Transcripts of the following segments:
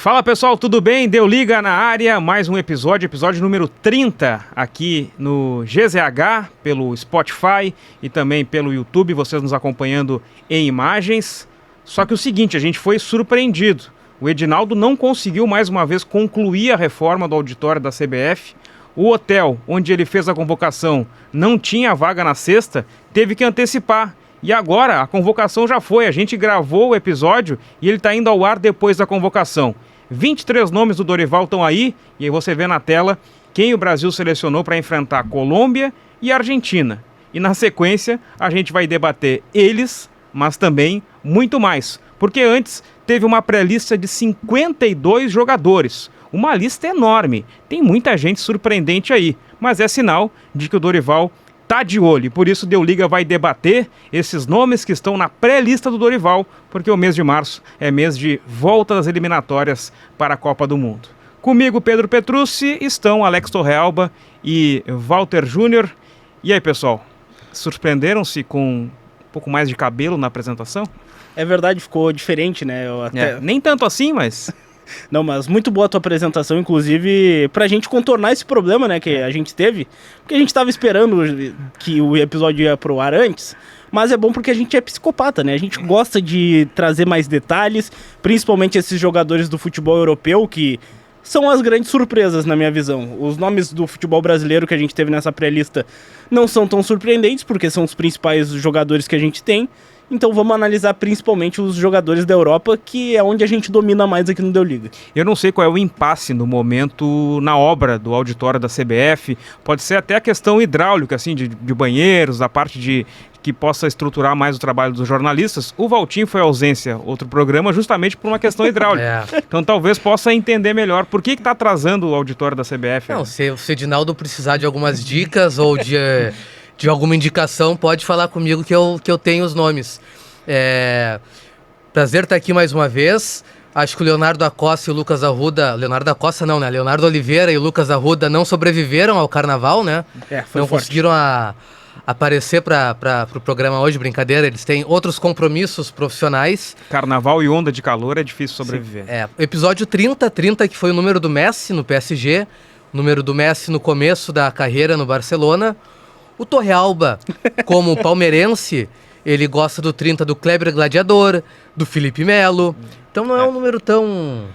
Fala pessoal, tudo bem? Deu Liga na área, mais um episódio número 30 aqui no GZH, pelo Spotify e também pelo YouTube, vocês nos acompanhando em imagens. Só que o seguinte, a gente foi surpreendido. O Edinaldo não conseguiu mais uma vez concluir a reforma do auditório da CBF. O hotel onde ele fez a convocação não tinha vaga na sexta, teve que antecipar. E agora a convocação já foi, a gente gravou o episódio e ele está indo ao ar depois da convocação. 23 nomes do Dorival estão aí, e aí você vê na tela quem o Brasil selecionou para enfrentar a Colômbia e a Argentina. E na sequência a gente vai debater eles, mas também muito mais. Porque antes teve uma pré-lista de 52 jogadores. Uma lista enorme, tem muita gente surpreendente aí, mas é sinal de que o Dorival tá de olho, por isso Deu Liga vai debater esses nomes que estão na pré-lista do Dorival, porque o mês de março é mês de volta das eliminatórias para a Copa do Mundo. Comigo, Pedro Petrucci, estão Alex Torrealba e Walter Júnior. E aí, pessoal, surpreenderam-se com um pouco mais de cabelo na apresentação? É verdade, ficou diferente, né? Nem tanto assim, mas... Não, mas muito boa a tua apresentação, inclusive pra gente contornar esse problema, né, que a gente teve, porque a gente tava esperando que o episódio ia pro ar antes, mas é bom porque a gente é psicopata, né, a gente gosta de trazer mais detalhes, principalmente esses jogadores do futebol europeu, que são as grandes surpresas na minha visão. Os nomes do futebol brasileiro que a gente teve nessa pré-lista não são tão surpreendentes, porque são os principais jogadores que a gente tem. Então vamos analisar principalmente os jogadores da Europa, que é onde a gente domina mais aqui no Deu Liga. Eu não sei qual é o impasse no momento na obra do auditório da CBF, pode ser até a questão hidráulica, assim, de banheiros, a parte de que possa estruturar mais o trabalho dos jornalistas. O Valtinho foi ausência, outro programa, justamente por uma questão hidráulica. Então talvez possa entender melhor por que está atrasando o auditório da CBF. Não, se o Edinaldo precisar de algumas dicas ou de alguma indicação, pode falar comigo que eu tenho os nomes. Prazer estar aqui mais uma vez. Acho que o Leonardo da Costa e o Lucas Arruda... Leonardo da Costa não, né? Leonardo Oliveira e o Lucas Arruda não sobreviveram ao carnaval, né? Não conseguiram aparecer para o programa hoje, brincadeira. Eles têm outros compromissos profissionais. Carnaval e onda de calor é difícil sobreviver. Episódio 30 que foi o número do Messi no PSG, número do Messi no começo da carreira no Barcelona. O Torrealba, como palmeirense, ele gosta do 30 do Kleber Gladiador, do Felipe Melo. Então não é um número tão...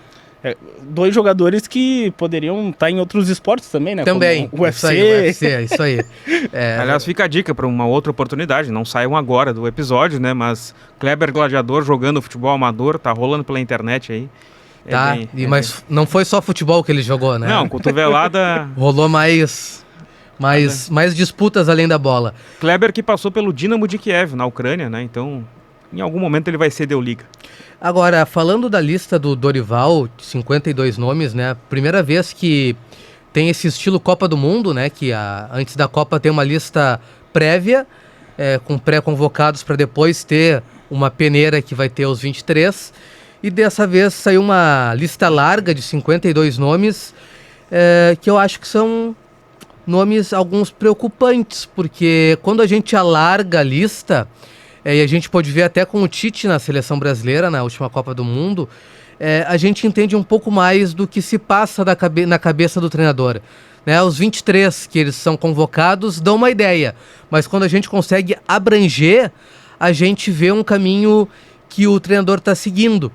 Dois jogadores que poderiam estar em outros esportes também, né? Também. Como o UFC. Isso aí. Aliás, fica a dica para uma outra oportunidade. Não saiam agora do episódio, né? Mas Kleber Gladiador jogando futebol amador, tá rolando pela internet aí. Mas não foi só futebol que ele jogou, né? Não, cotovelada... Rolou mais disputas além da bola. Kleber que passou pelo Dinamo de Kiev, na Ucrânia, né? Então, em algum momento ele vai ser Deu Liga. Agora, falando da lista do Dorival, 52 nomes, né? Primeira vez que tem esse estilo Copa do Mundo, né? Que antes da Copa tem uma lista prévia, com pré-convocados para depois ter uma peneira que vai ter os 23. E dessa vez saiu uma lista larga de 52 nomes, que eu acho que são... nomes alguns preocupantes, porque quando a gente alarga a lista, e a gente pode ver até com o Tite na seleção brasileira, na última Copa do Mundo, a gente entende um pouco mais do que se passa na cabeça do treinador. Né? Os 23 que eles são convocados dão uma ideia, mas quando a gente consegue abranger, a gente vê um caminho que o treinador está seguindo.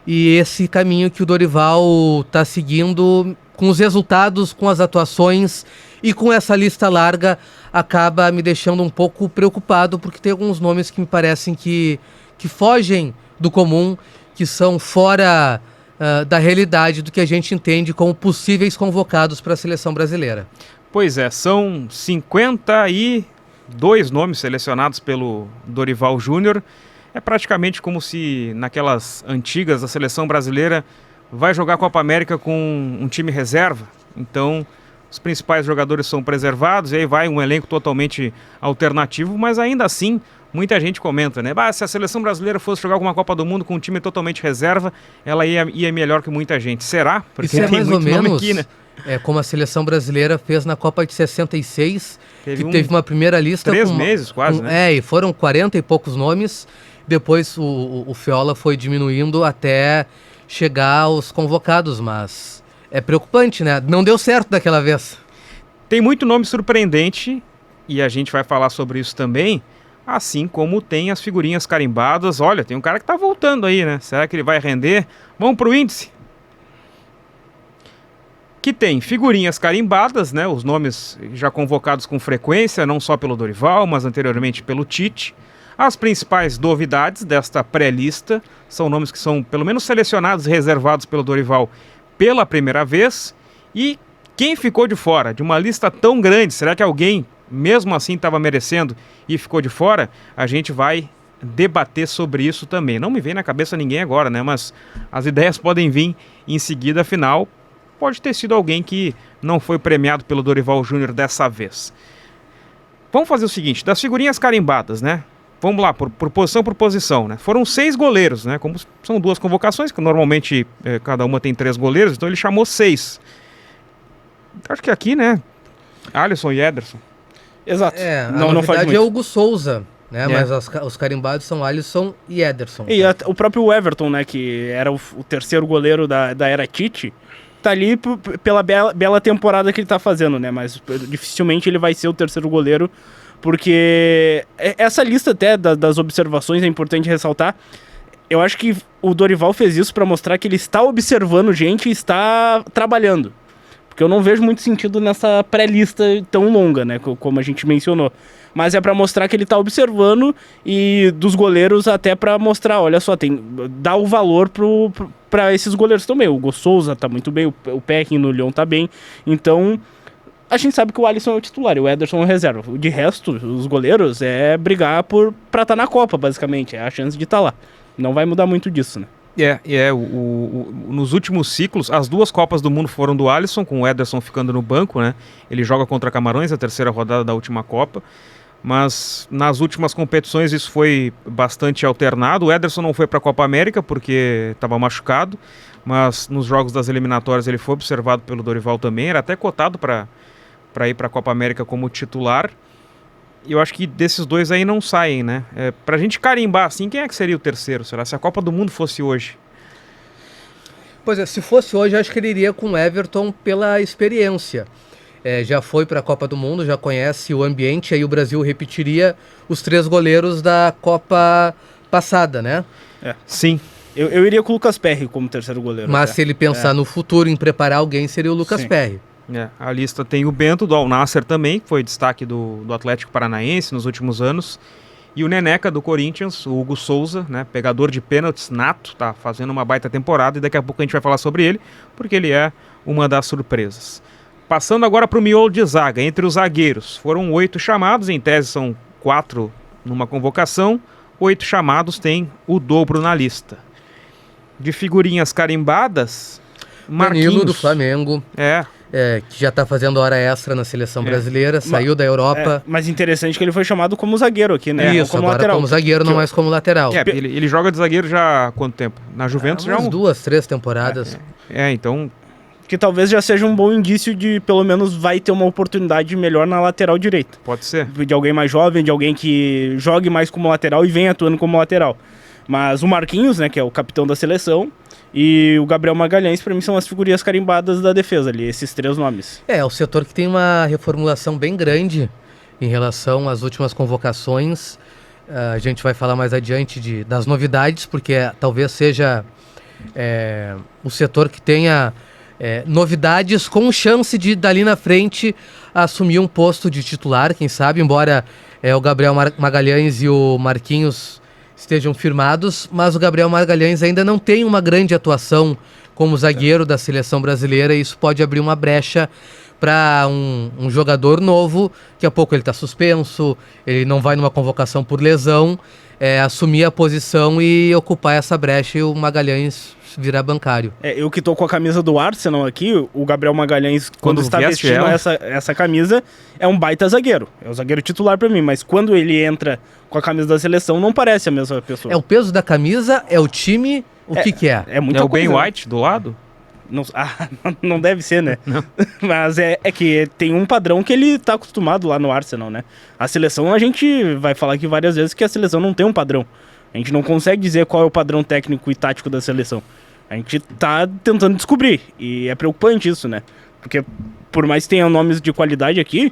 E esse caminho que o Dorival está seguindo, com os resultados, com as atuações e com essa lista larga, acaba me deixando um pouco preocupado, porque tem alguns nomes que me parecem que fogem do comum, que são fora da realidade do que a gente entende como possíveis convocados para a seleção brasileira. Pois é, são 52 nomes selecionados pelo Dorival Júnior. É praticamente como se naquelas antigas a seleção brasileira vai jogar a Copa América com um time reserva. Então os principais jogadores são preservados e aí vai um elenco totalmente alternativo, mas ainda assim muita gente comenta, né? Se a seleção brasileira fosse jogar alguma Copa do Mundo com um time totalmente reserva, ela ia melhor que muita gente. Será? Porque isso tem mais ou menos aqui, né? Como a seleção brasileira fez na Copa de 66, teve uma primeira lista... 3 meses quase, né? E foram 40 e poucos nomes. Depois o Feola foi diminuindo até chegar aos convocados, mas é preocupante, né? Não deu certo daquela vez. Tem muito nome surpreendente e a gente vai falar sobre isso também, assim como tem as figurinhas carimbadas. Olha, tem um cara que tá voltando aí, né? Será que ele vai render? Vamos pro índice. Que tem figurinhas carimbadas, né? Os nomes já convocados com frequência, não só pelo Dorival, mas anteriormente pelo Tite. As principais novidades desta pré-lista são nomes que são pelo menos selecionados e reservados pelo Dorival pela primeira vez. E quem ficou de fora de uma lista tão grande, será que alguém mesmo assim estava merecendo e ficou de fora? A gente vai debater sobre isso também. Não me vem na cabeça ninguém agora, né? Mas as ideias podem vir em seguida, afinal, pode ter sido alguém que não foi premiado pelo Dorival Júnior dessa vez. Vamos fazer o seguinte, das figurinhas carimbadas, né? Vamos lá, por posição por posição, né? Foram 6 goleiros, né? Como são 2 convocações, que normalmente cada uma tem 3 goleiros, então ele chamou 6. Acho que aqui, né? Alisson e Ederson. Exato. A não faz novidade muito. é o Hugo Souza, né? Mas os carimbados são Alisson e Ederson. E o próprio Everton, né? Que era o terceiro goleiro da era Tite, tá ali pela bela temporada que ele tá fazendo, né? Mas dificilmente ele vai ser o terceiro goleiro, porque essa lista até das observações é importante ressaltar. Eu acho que o Dorival fez isso para mostrar que ele está observando gente e está trabalhando. Porque eu não vejo muito sentido nessa pré-lista tão longa, né? Como a gente mencionou. Mas é para mostrar que ele tá observando, e dos goleiros até para mostrar, olha só, dá o valor para esses goleiros também. O Hugo Souza tá muito bem, o Peckin no Lyon tá bem. Então, a gente sabe que o Alisson é o titular e o Ederson é o reserva. De resto, os goleiros é brigar pra estar na Copa, basicamente. É a chance de estar lá. Não vai mudar muito disso, né? Nos últimos ciclos, as 2 Copas do Mundo foram do Alisson, com o Ederson ficando no banco, né? Ele joga contra Camarões, a terceira rodada da última Copa. Mas nas últimas competições isso foi bastante alternado. O Ederson não foi para a Copa América porque estava machucado, mas nos jogos das eliminatórias ele foi observado pelo Dorival também. Era até cotado para ir para a Copa América como titular. E eu acho que desses 2 aí não saem, né? Pra gente carimbar assim, quem é que seria o terceiro? Será se a Copa do Mundo fosse hoje? Pois é, se fosse hoje, acho que ele iria com o Everton pela experiência. Já foi para a Copa do Mundo, já conhece o ambiente, aí o Brasil repetiria os 3 goleiros da Copa passada, né? Sim. Eu iria com o Lucas Perry como terceiro goleiro. Mas se ele pensar no futuro em preparar alguém, seria o Lucas Perry. A lista tem o Bento, do Al Nassr também, que foi destaque do Atlético Paranaense nos últimos anos. E o Neneca, do Corinthians, o Hugo Souza, né, pegador de pênaltis nato, tá fazendo uma baita temporada, e daqui a pouco a gente vai falar sobre ele, porque ele é uma das surpresas. Passando agora para o miolo de zaga, entre os zagueiros, foram 8 chamados, em tese são 4 numa convocação, 8 chamados, tem o dobro na lista. De figurinhas carimbadas, Marquinhos. Danilo do Flamengo. Que já está fazendo hora extra na seleção brasileira, saiu da Europa. Mas interessante que ele foi chamado como zagueiro aqui, né? Isso, como agora lateral. como zagueiro, não mais como lateral. Ele joga de zagueiro já há quanto tempo? Na Juventus já? Umas 2, 3 temporadas. Então... Que talvez já seja um bom indício de, pelo menos, vai ter uma oportunidade melhor na lateral direita. Pode ser. De alguém mais jovem, de alguém que jogue mais como lateral e venha atuando como lateral. Mas o Marquinhos, né, que é o capitão da seleção, e o Gabriel Magalhães, para mim, são as figurinhas carimbadas da defesa ali, esses 3 nomes. É o setor que tem uma reformulação bem grande em relação às últimas convocações. A gente vai falar mais adiante das novidades, porque talvez seja o setor que tenha novidades com chance de, dali na frente, assumir um posto de titular, quem sabe, embora o Gabriel Magalhães e o Marquinhos estejam firmados, mas o Gabriel Magalhães ainda não tem uma grande atuação como zagueiro da seleção brasileira, e isso pode abrir uma brecha para um jogador novo, daqui a pouco ele está suspenso, ele não vai numa convocação por lesão, assumir a posição e ocupar essa brecha, e o Magalhães virar bancário. Eu que tô com a camisa do Arsenal aqui, o Gabriel Magalhães, quando está vestindo essa camisa, é um baita zagueiro. É o zagueiro titular para mim, mas quando ele entra com a camisa da seleção, não parece a mesma pessoa. É o peso da camisa, é o time, o que é? É muita coisa. Ben White do lado? Não deve ser, né? Não. Mas é que tem um padrão que ele tá acostumado lá no Arsenal, né? A seleção, a gente vai falar aqui várias vezes que a seleção não tem um padrão. A gente não consegue dizer qual é o padrão técnico e tático da seleção. A gente tá tentando descobrir, e é preocupante isso, né? Porque por mais que tenham nomes de qualidade aqui,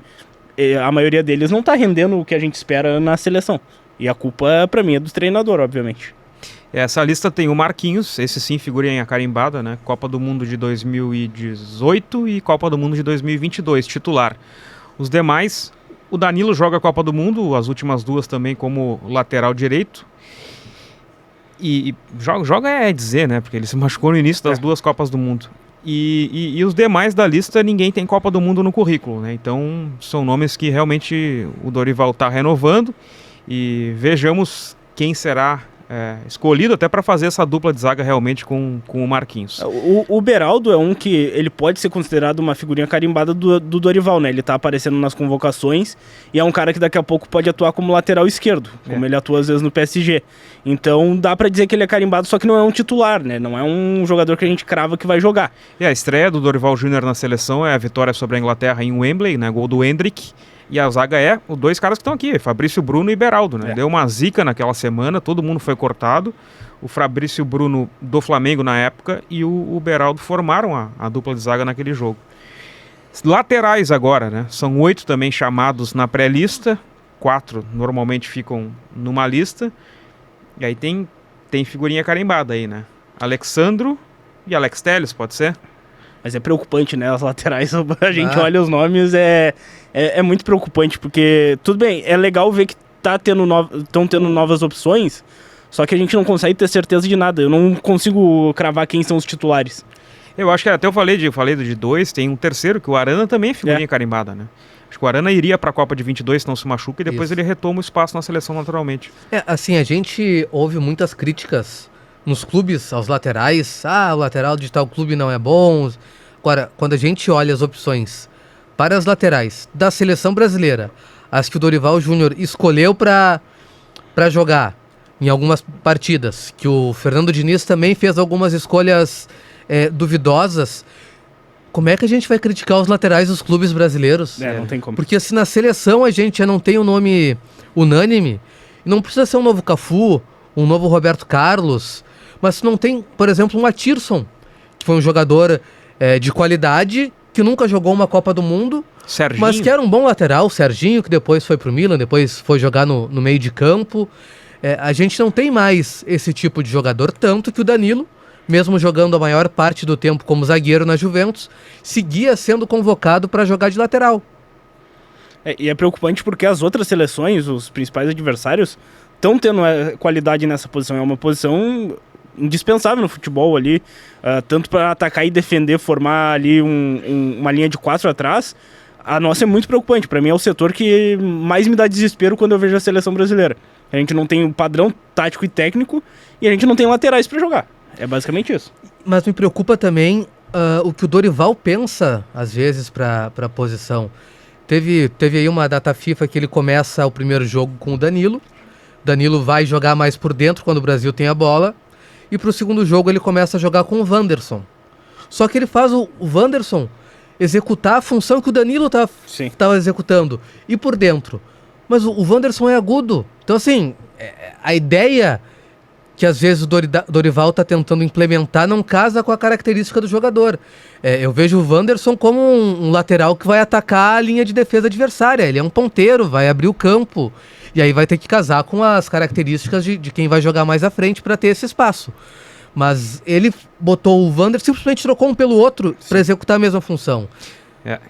a maioria deles não tá rendendo o que a gente espera na seleção. E a culpa, pra mim, é do treinador, obviamente. Essa lista tem o Marquinhos, esse sim, figurinha carimbada, né? Copa do Mundo de 2018 e Copa do Mundo de 2022, titular. Os demais, o Danilo joga a Copa do Mundo, as últimas duas também como lateral direito. E joga é dizer, né? Porque ele se machucou no início das duas Copas do Mundo. E os demais da lista, ninguém tem Copa do Mundo no currículo, né? Então, são nomes que realmente o Dorival está renovando. E vejamos quem será escolhido até para fazer essa dupla de zaga realmente com o Marquinhos. O Beraldo é um que ele pode ser considerado uma figurinha carimbada do Dorival, né? Ele tá aparecendo nas convocações e é um cara que daqui a pouco pode atuar como lateral esquerdo, como ele atua às vezes no PSG. Então dá para dizer que ele é carimbado, só que não é um titular, né? Não é um jogador que a gente crava que vai jogar. E a estreia do Dorival Júnior na seleção é a vitória sobre a Inglaterra em Wembley, né? Gol do Endrick. E a zaga os dois caras que estão aqui, Fabrício Bruno e Beraldo, né? Deu uma zica naquela semana, todo mundo foi cortado. O Fabrício Bruno do Flamengo na época e o Beraldo formaram a dupla de zaga naquele jogo. Laterais agora, né? São 8 também chamados na pré-lista, 4 normalmente ficam numa lista. E aí tem figurinha carimbada aí, né? Alexandro e Alex Telles, pode ser? Mas é preocupante, né? As laterais, a gente olha os nomes, é muito preocupante, porque, tudo bem, é legal ver que estão tendo novas opções, só que a gente não consegue ter certeza de nada. Eu não consigo cravar quem são os titulares. Eu acho que até eu falei de 2, tem um terceiro, que o Arana também é figurinha carimbada, né? Acho que o Arana iria para a Copa de 22 se não se machuca e depois ele retoma o espaço na seleção naturalmente. Assim, a gente ouve muitas críticas nos clubes aos laterais. O lateral de tal clube não é bom. Agora, quando a gente olha as opções para as laterais da seleção brasileira, as que o Dorival Júnior escolheu para jogar em algumas partidas, que o Fernando Diniz também fez algumas escolhas duvidosas, como é que a gente vai criticar os laterais dos clubes brasileiros? Não tem como. Porque se na seleção a gente já não tem um nome unânime, não precisa ser um novo Cafu, um novo Roberto Carlos, mas se não tem, por exemplo, um Atirson, que foi um jogador de qualidade, que nunca jogou uma Copa do Mundo, Serginho. Mas que era um bom lateral, o Serginho, que depois foi pro Milan, depois foi jogar no meio de campo. A gente não tem mais esse tipo de jogador, tanto que o Danilo, mesmo jogando a maior parte do tempo como zagueiro na Juventus, seguia sendo convocado para jogar de lateral. E é preocupante porque as outras seleções, os principais adversários, estão tendo qualidade nessa posição. É uma posição indispensável no futebol ali, tanto para atacar e defender, formar ali uma linha de 4 atrás. A nossa é muito preocupante. Para mim é o setor que mais me dá desespero quando eu vejo a seleção brasileira. A gente não tem um padrão tático e técnico e a gente não tem laterais para jogar. É basicamente isso. Mas me preocupa também o que o Dorival pensa, às vezes, para a posição. Teve aí uma data FIFA que ele começa o primeiro jogo com o Danilo. Danilo vai jogar mais por dentro quando o Brasil tem a bola. E para o segundo jogo ele começa a jogar com o Wanderson. Só que ele faz o Wanderson executar a função que o Danilo estava executando. E por dentro. Mas o Wanderson é agudo. Então, assim, a ideia que às vezes o Dorival está tentando implementar não casa com a característica do jogador. Eu vejo o Wanderson como um lateral que vai atacar a linha de defesa adversária. Ele é um ponteiro, vai abrir o campo. E aí vai ter que casar com as características de quem vai jogar mais à frente para ter esse espaço. Mas ele botou o Wanderson, simplesmente trocou um pelo outro para executar a mesma função.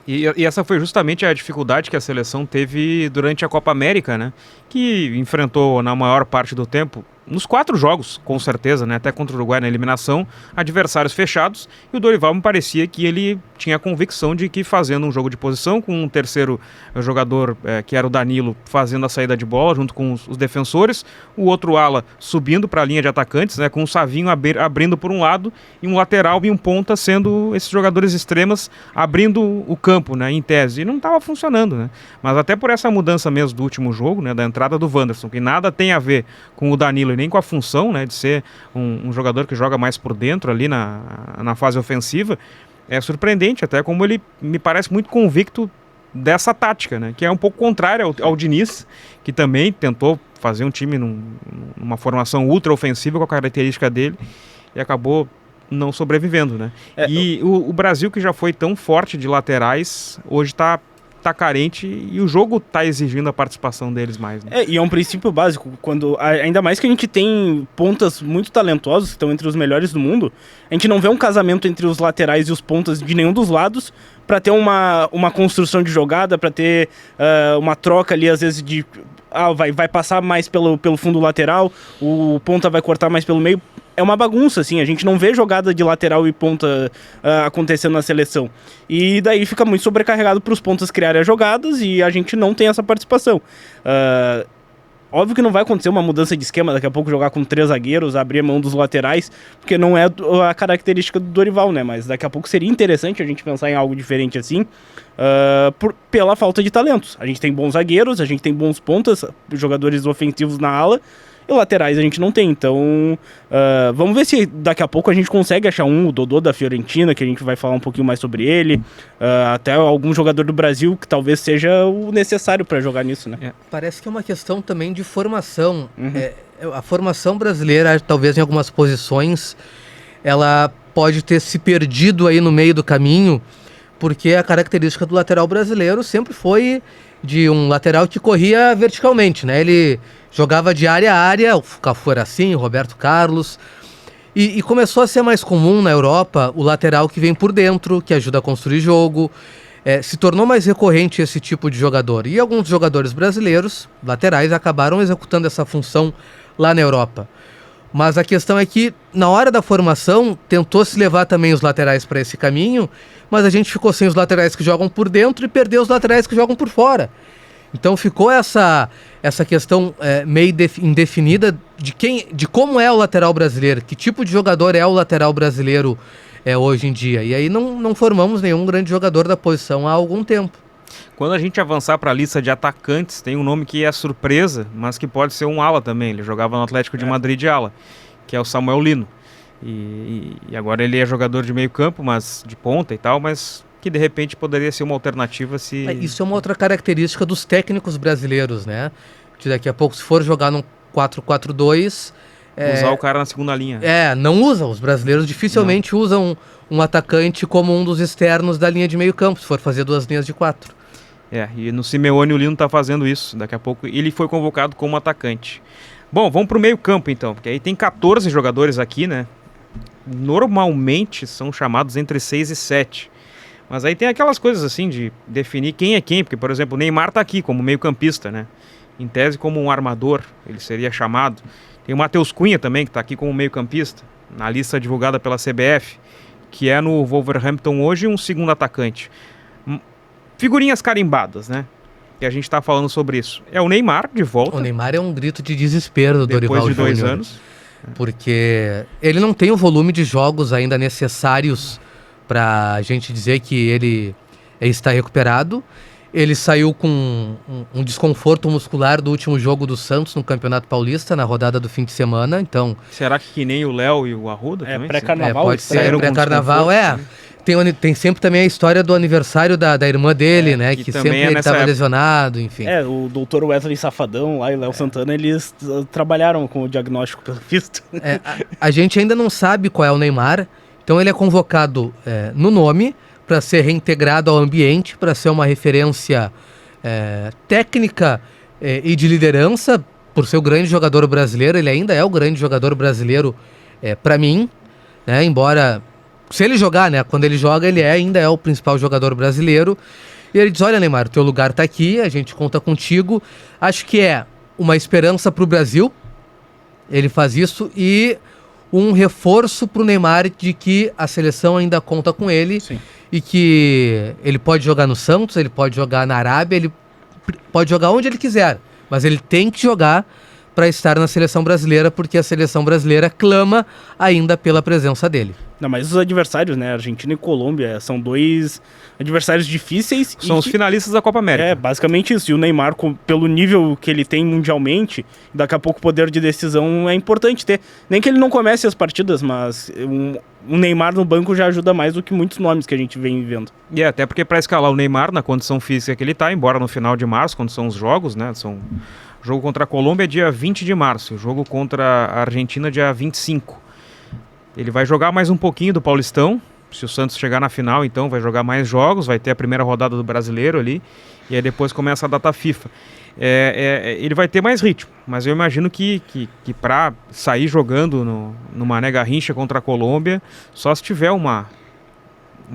E essa foi justamente a dificuldade que a seleção teve durante a Copa América, né? Que enfrentou na maior parte do tempo, nos 4 jogos, com certeza, né? Até contra o Uruguai na eliminação, adversários fechados, e o Dorival me parecia que ele tinha a convicção de que fazendo um jogo de posição, com um terceiro jogador, que era o Danilo, fazendo a saída de bola junto com os defensores, o outro ala subindo para a linha de atacantes, né? Com o Savinho abrindo por um lado, e um lateral e um ponta sendo esses jogadores extremas abrindo o campo, né? Em tese, e não estava funcionando, né? Mas até por essa mudança mesmo do último jogo, né? Da entrada do Wanderson, que nada tem a ver com o Danilo nem com a função, né, de ser um jogador que joga mais por dentro ali na fase ofensiva, é surpreendente até como ele me parece muito convicto dessa tática, né, que é um pouco contrária ao Diniz, que também tentou fazer um time numa formação ultra ofensiva com a característica dele e acabou não sobrevivendo, né? E o Brasil, que já foi tão forte de laterais, hoje tá carente e o jogo tá exigindo a participação deles mais, né? E é um princípio básico, ainda mais que a gente tem pontas muito talentosas, que estão entre os melhores do mundo, a gente não vê um casamento entre os laterais e os pontas de nenhum dos lados para ter uma construção de jogada, para ter uma troca ali, às vezes, de... vai passar mais pelo fundo lateral, o ponta vai cortar mais pelo meio. É uma bagunça, assim, a gente não vê jogada de lateral e ponta acontecendo na seleção. E daí fica muito sobrecarregado para os pontas criarem as jogadas e a gente não tem essa participação. Óbvio que não vai acontecer uma mudança de esquema, daqui a pouco jogar com 3 zagueiros, abrir a mão dos laterais, porque não é a característica do Dorival, né? Mas daqui a pouco seria interessante a gente pensar em algo diferente assim, pela falta de talentos. A gente tem bons zagueiros, a gente tem bons pontas, jogadores ofensivos na ala, e laterais a gente não tem, então vamos ver se daqui a pouco a gente consegue achar o Dodô da Fiorentina, que a gente vai falar um pouquinho mais sobre ele, até algum jogador do Brasil que talvez seja o necessário para jogar nisso, né? Parece que é uma questão também de formação. A formação brasileira, talvez em algumas posições, ela pode ter se perdido aí no meio do caminho, porque a característica do lateral brasileiro sempre foi de um lateral que corria verticalmente, né? Ele jogava de área a área, o Cafu era assim, o Roberto Carlos, e começou a ser mais comum na Europa o lateral que vem por dentro, que ajuda a construir jogo, se tornou mais recorrente esse tipo de jogador, e alguns jogadores brasileiros, laterais, acabaram executando essa função lá na Europa. Mas a questão é que, na hora da formação, tentou-se levar também os laterais para esse caminho, mas a gente ficou sem os laterais que jogam por dentro e perdeu os laterais que jogam por fora. Então ficou essa questão meio indefinida de como é o lateral brasileiro, que tipo de jogador é o lateral brasileiro hoje em dia. E aí não formamos nenhum grande jogador da posição há algum tempo. Quando a gente avançar para a lista de atacantes, tem um nome que é surpresa, mas que pode ser um ala também. Ele jogava no Atlético de Madrid de ala, que é o Samuel Lino. E agora ele é jogador de meio campo, mas de ponta e tal, mas que de repente poderia ser uma alternativa se... Isso é uma outra característica dos técnicos brasileiros, né? Que daqui a pouco, se for jogar num 4-4-2... usar o cara na segunda linha. Não usam. Os brasileiros dificilmente usam um atacante como um dos externos da linha de meio campo, se for fazer 2 linhas de 4. E no Simeone o Lino tá fazendo isso. Daqui a pouco ele foi convocado como atacante. Bom, vamos pro meio campo então, porque aí tem 14 jogadores aqui, né? Normalmente são chamados entre 6 e 7. Mas aí tem aquelas coisas assim de definir quem é quem, porque, por exemplo, o Neymar tá aqui como meio campista, né? Em tese como um armador, ele seria chamado. Tem o Matheus Cunha também, que tá aqui como meio campista, na lista divulgada pela CBF, que é no Wolverhampton hoje um segundo atacante. Figurinhas carimbadas, né? Que a gente tá falando sobre isso. É o Neymar de volta. O Neymar é um grito de desespero do Dorival Júnior. Depois de 2 anos. Porque ele não tem o volume de jogos ainda necessários para a gente dizer que ele está recuperado. Ele saiu com um desconforto muscular do último jogo do Santos no Campeonato Paulista, na rodada do fim de semana, então... Será que nem o Léo e o Arruda também? Pré-carnaval? Pode ser, pré-carnaval, Tem sempre também a história do aniversário da irmã dele, né? Que sempre ele estava lesionado, enfim. O doutor Wesley Safadão lá e Léo Santana, eles trabalharam com o diagnóstico pelo visto. A gente ainda não sabe qual é o Neymar, então ele é convocado no nome para ser reintegrado ao ambiente, para ser uma referência técnica e de liderança, por ser o grande jogador brasileiro. Ele ainda é o grande jogador brasileiro para mim, né? Embora... Se ele jogar, né? Quando ele joga, ele ainda é o principal jogador brasileiro. E ele diz, olha, Neymar, o teu lugar tá aqui, a gente conta contigo. Acho que é uma esperança pro Brasil. Ele faz isso e um reforço pro Neymar de que a seleção ainda conta com ele. Sim. E que ele pode jogar no Santos, ele pode jogar na Arábia, ele pode jogar onde ele quiser. Mas ele tem que jogar para estar na seleção brasileira, porque a seleção brasileira clama ainda pela presença dele. Não, mas os adversários, né, Argentina e Colômbia, são 2 adversários difíceis. São os finalistas da Copa América. Basicamente isso. E o Neymar, pelo nível que ele tem mundialmente, daqui a pouco o poder de decisão é importante ter. Nem que ele não comece as partidas, mas um Neymar no banco já ajuda mais do que muitos nomes que a gente vem vendo. Até porque para escalar o Neymar na condição física que ele tá, embora no final de março, quando são os jogos, né, o jogo contra a Colômbia é dia 20 de março, o jogo contra a Argentina é dia 25. Ele vai jogar mais um pouquinho do Paulistão. Se o Santos chegar na final, então vai jogar mais jogos, vai ter a primeira rodada do Brasileiro ali, e aí depois começa a data FIFA. Ele vai ter mais ritmo, mas eu imagino que para sair jogando no Mané Garrincha contra a Colômbia, só se tiver uma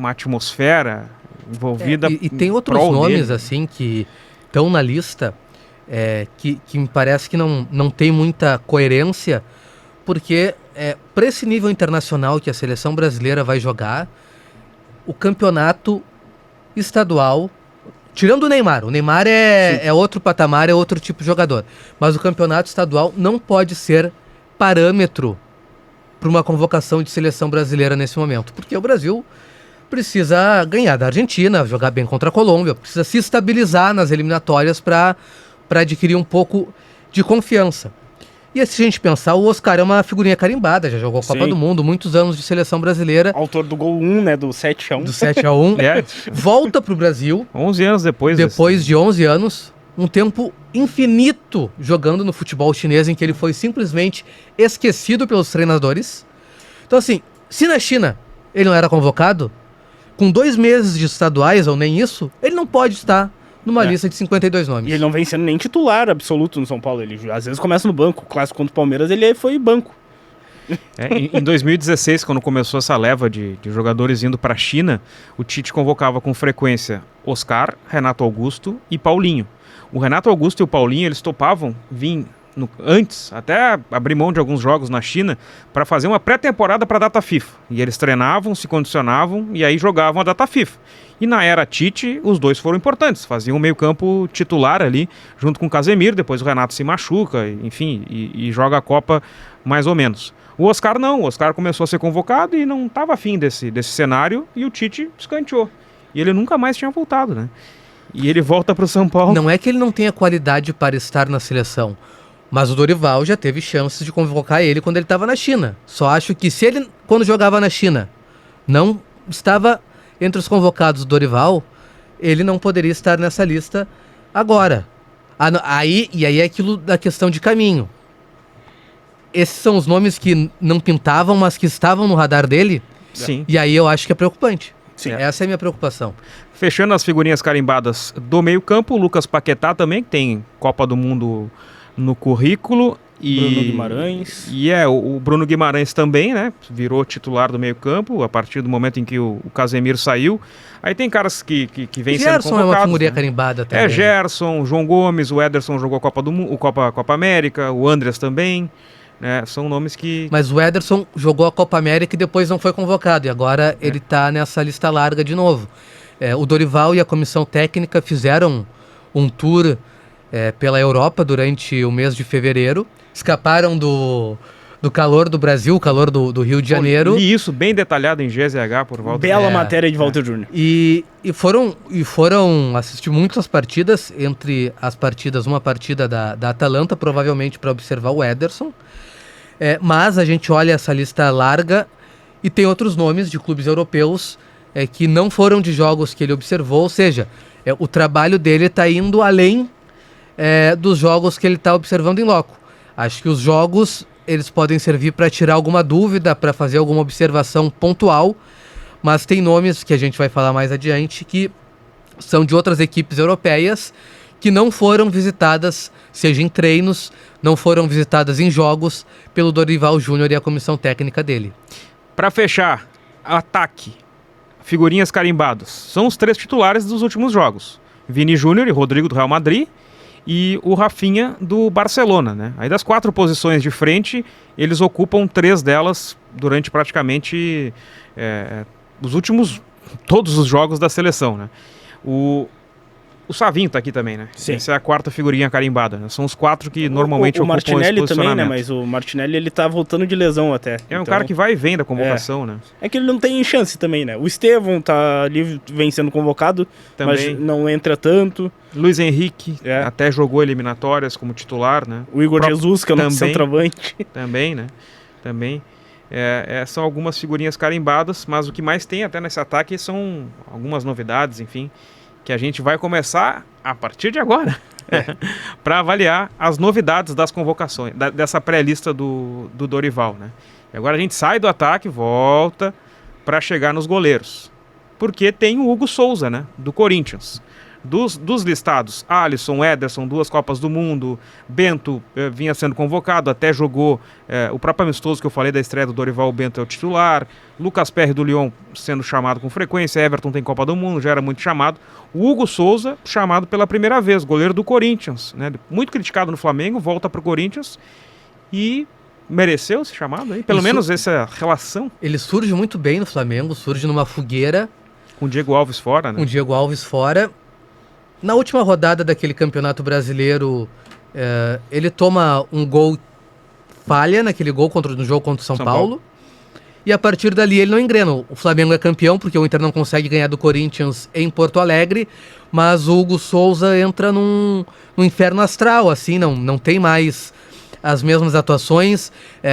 atmosfera envolvida. E tem outros nomes assim que estão na lista que me parece que não tem muita coerência, porque para esse nível internacional que a seleção brasileira vai jogar, o campeonato estadual, tirando o Neymar é outro patamar, é outro tipo de jogador, mas o campeonato estadual não pode ser parâmetro para uma convocação de seleção brasileira nesse momento, porque o Brasil precisa ganhar da Argentina, jogar bem contra a Colômbia, precisa se estabilizar nas eliminatórias para adquirir um pouco de confiança. E se a gente pensar, o Oscar é uma figurinha carimbada, já jogou a Copa do Mundo, muitos anos de seleção brasileira. Autor do gol 1, né, do 7-1. Do 7-1. Volta pro Brasil. 11 anos depois. Depois de 11 anos, um tempo infinito jogando no futebol chinês, em que ele foi simplesmente esquecido pelos treinadores. Então assim, se na China ele não era convocado, com 2 meses de estaduais, ou nem isso, ele não pode estar numa lista de 52 nomes. E ele não vem sendo nem titular absoluto no São Paulo. Ele às vezes começa no banco. O clássico contra o Palmeiras, ele foi banco. Em 2016, quando começou essa leva de jogadores indo para a China, o Tite convocava com frequência Oscar, Renato Augusto e Paulinho. O Renato Augusto e o Paulinho, eles topavam vir antes, até abrir mão de alguns jogos na China, para fazer uma pré-temporada para a data FIFA. E eles treinavam, se condicionavam e aí jogavam a data FIFA. E na era Tite, os dois foram importantes, faziam um meio-campo titular ali, junto com o Casemiro, depois o Renato se machuca, enfim, e joga a Copa mais ou menos. O Oscar não, o Oscar começou a ser convocado e não estava afim desse cenário, e o Tite escanteou. E ele nunca mais tinha voltado, né? E ele volta para o São Paulo. Não é que ele não tenha qualidade para estar na seleção, mas o Dorival já teve chances de convocar ele quando ele estava na China. Só acho que se ele, quando jogava na China, não estava entre os convocados do Dorival, ele não poderia estar nessa lista agora. Aí é aquilo da questão de caminho. Esses são os nomes que não pintavam, mas que estavam no radar dele. Sim. E aí eu acho que é preocupante. Sim. Essa é a minha preocupação. Fechando as figurinhas carimbadas do meio-campo, o Lucas Paquetá também, que tem Copa do Mundo no currículo. Bruno Guimarães. E o Bruno Guimarães também, né? Virou titular do meio-campo a partir do momento em que o Casemiro saiu. Aí tem caras que vêm sendo convocados. Gerson é uma figurinha carimbada também. Gerson, João Gomes, o Ederson jogou a Copa do Mundo, Copa América, o Andreas também. São nomes que... Mas o Ederson jogou a Copa América e depois não foi convocado. E agora ele está nessa lista larga de novo. O Dorival e a comissão técnica fizeram um tour pela Europa durante o mês de fevereiro. Escaparam do calor do Brasil, o calor do Rio de Janeiro. E isso bem detalhado em GZH por Walter. Bela matéria de Walter Júnior. E foram assistir muitas partidas, entre as partidas, uma partida da Atalanta, provavelmente para observar o Ederson. Mas a gente olha essa lista larga e tem outros nomes de clubes europeus que não foram de jogos que ele observou, ou seja, o trabalho dele está indo além dos jogos que ele está observando em loco. Acho que os jogos eles podem servir para tirar alguma dúvida, para fazer alguma observação pontual, mas tem nomes que a gente vai falar mais adiante que são de outras equipes europeias que não foram visitadas, seja em treinos, não foram visitadas em jogos pelo Dorival Júnior e a comissão técnica dele. Para fechar, ataque, figurinhas carimbadas. São os 3 titulares dos últimos jogos. Vini Júnior e Rodrigo do Real Madrid e o Rafinha do Barcelona, né? Aí das 4 posições de frente, eles ocupam 3 delas durante praticamente todos os jogos da seleção, né? O Savinho tá aqui também, né? Sim. Essa é a 4ª figurinha carimbada, né? São os 4 que normalmente ocupam esse Martinelli posicionamento. também, né? Mas o Martinelli, ele tá voltando de lesão até. Um cara que vai e vem da convocação, né? É que ele não tem chance também, né? O Estevão tá ali, vem sendo convocado, também, mas não entra tanto. Luiz Henrique até jogou eliminatórias como titular, né? O Igor Jesus, que é o nosso centroavante. Também, né? Também. São algumas figurinhas carimbadas, mas o que mais tem até nesse ataque são algumas novidades, enfim, que a gente vai começar a partir de agora para avaliar as novidades das convocações, dessa pré-lista do Dorival, né? E agora a gente sai do ataque, volta para chegar nos goleiros. Porque tem o Hugo Souza, né? Do Corinthians. Dos listados, Alisson, Ederson, 2 Copas do Mundo, Bento vinha sendo convocado, até jogou o próprio amistoso que eu falei da estreia do Dorival, o Bento é o titular, Lucas Perry do Lyon sendo chamado com frequência, Everton tem Copa do Mundo, já era muito chamado, o Hugo Souza chamado pela primeira vez, goleiro do Corinthians, né? Muito criticado no Flamengo, volta pro Corinthians e mereceu esse chamado aí, pelo menos essa relação. Ele surge muito bem no Flamengo, surge numa fogueira. Com o Diego Alves fora, né? Com o Diego Alves fora. Na última rodada daquele Campeonato Brasileiro, ele toma um gol, falha naquele gol no jogo contra o São Paulo. E a partir dali ele não engrena. O Flamengo é campeão porque o Inter não consegue ganhar do Corinthians em Porto Alegre, mas o Hugo Souza entra num inferno astral, assim, não tem mais as mesmas atuações.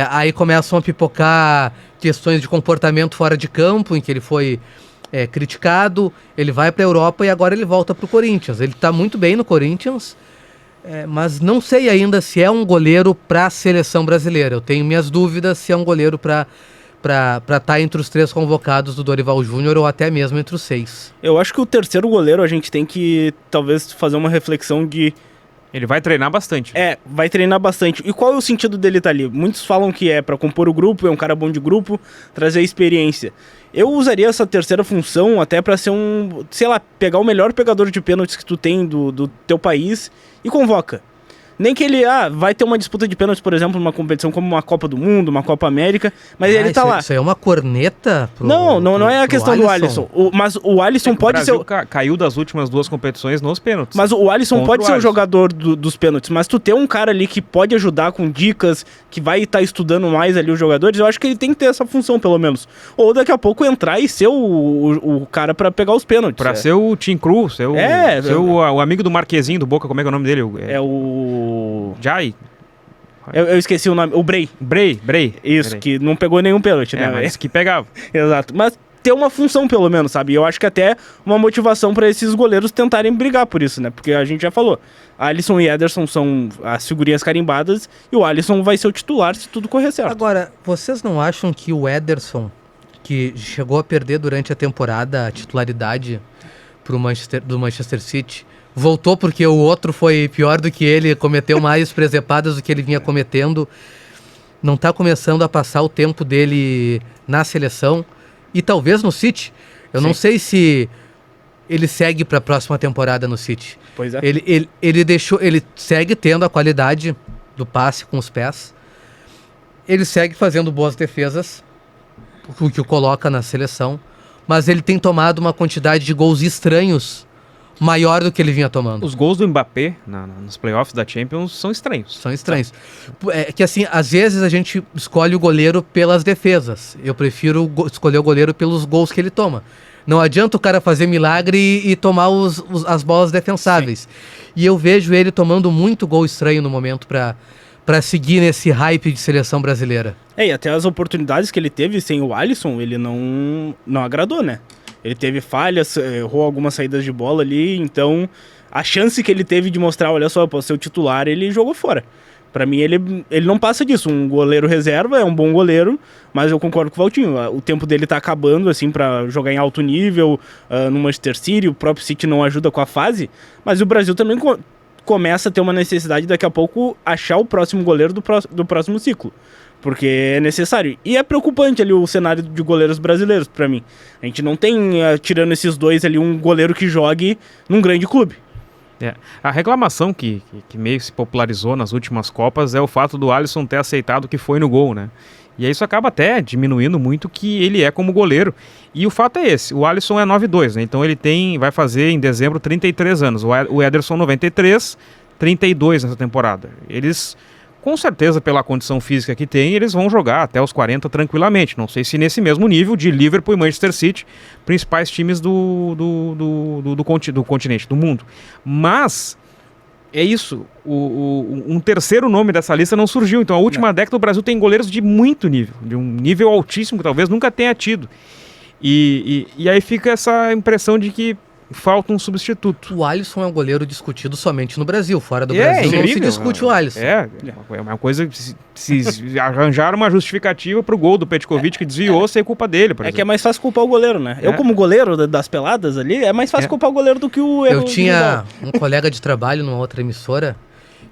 Aí começam a pipocar questões de comportamento fora de campo, em que ele foi criticado, ele vai para a Europa e agora ele volta para o Corinthians. Ele está muito bem no Corinthians, mas não sei ainda se é um goleiro para a seleção brasileira. Eu tenho minhas dúvidas se é um goleiro para estar entre os 3 convocados do Dorival Júnior ou até mesmo entre os 6. Eu acho que o terceiro goleiro a gente tem que talvez fazer uma reflexão de... Ele vai treinar bastante. Vai treinar bastante. E qual é o sentido dele estar ali? Muitos falam que é para compor o grupo, é um cara bom de grupo, trazer experiência. Eu usaria essa terceira função até para ser pegar o melhor pegador de pênaltis que tu tem do teu país e convoca. Nem que ele vai ter uma disputa de pênaltis, por exemplo, numa competição como uma Copa do Mundo, uma Copa América, mas ele tá lá. Isso aí é uma corneta? Não é a questão do Alisson. Mas o Alisson pode ser... caiu das últimas 2 competições nos pênaltis. Mas o Alisson pode ser o jogador dos pênaltis, mas tu ter um cara ali que pode ajudar com dicas, que vai estar estudando mais ali os jogadores, eu acho que ele tem que ter essa função, pelo menos. Ou daqui a pouco entrar e ser o cara pra pegar os pênaltis. Pra ser o Tim Cruz, ser o amigo do Marquezinho do Boca, como é que é o nome dele? Jai? Eu esqueci o nome. O Bray. Bray. Isso, que não pegou nenhum pênalti, né? Mas que pegava. Exato. Mas ter uma função, pelo menos, sabe? Eu acho que até uma motivação para esses goleiros tentarem brigar por isso, né? Porque a gente já falou. Alisson e Ederson são as figurinhas carimbadas e o Alisson vai ser o titular se tudo correr certo. Agora, vocês não acham que o Ederson, que chegou a perder durante a temporada a titularidade do Manchester City, voltou porque o outro foi pior do que ele, cometeu mais presepadas do que ele vinha cometendo, não está começando a passar o tempo dele na seleção e talvez no City? Eu não sei se ele segue para a próxima temporada no City. Pois é. Ele segue tendo a qualidade do passe com os pés, ele segue fazendo boas defesas, o que o coloca na seleção, mas ele tem tomado uma quantidade de gols estranhos maior do que ele vinha tomando. Os gols do Mbappé nos playoffs da Champions são estranhos. São estranhos. É que assim, às vezes a gente escolhe o goleiro pelas defesas. Eu prefiro escolher o goleiro pelos gols que ele toma. Não adianta o cara fazer milagre e tomar as bolas defensáveis. Sim. E eu vejo ele tomando muito gol estranho no momento para seguir nesse hype de seleção brasileira. E até as oportunidades que ele teve sem o Alisson, ele não agradou, né? Ele teve falhas, errou algumas saídas de bola ali, então a chance que ele teve de mostrar, olha só, eu posso ser o titular, ele jogou fora. Pra mim, ele não passa disso. Um goleiro reserva é um bom goleiro, mas eu concordo com o Valtinho. O tempo dele tá acabando, assim, pra jogar em alto nível, no Manchester City. O próprio City não ajuda com a fase, mas o Brasil também começa a ter uma necessidade daqui a pouco achar o próximo goleiro do próximo ciclo. Porque é necessário. E é preocupante ali o cenário de goleiros brasileiros, pra mim. A gente não tem, tirando esses dois ali, um goleiro que jogue num grande clube. A reclamação que meio se popularizou nas últimas Copas é o fato do Alisson ter aceitado que foi no gol, né? E isso acaba até diminuindo muito que ele é como goleiro. E o fato é esse, o Alisson é 9'2", né? Então ele vai fazer em dezembro 33 anos. O Ederson 93, 32 nessa temporada. Eles, com certeza, pela condição física que tem, eles vão jogar até os 40 tranquilamente. Não sei se nesse mesmo nível de Liverpool e Manchester City, principais times do continente, do mundo. Mas é isso, um terceiro nome dessa lista não surgiu. Então a última década o Brasil tem goleiros de muito nível, de um nível altíssimo que talvez nunca tenha tido. E aí fica essa impressão de que falta um substituto. O Alisson é um goleiro discutido somente no Brasil. Fora do Brasil não se discute o Alisson. É uma coisa... Se arranjar uma justificativa pro gol do Petkovic que desviou, sem culpa dele, por exemplo. Que é mais fácil culpar o goleiro, né? Eu, como goleiro das peladas ali, é mais fácil culpar o goleiro do que o erro. Eu tinha um colega de trabalho numa outra emissora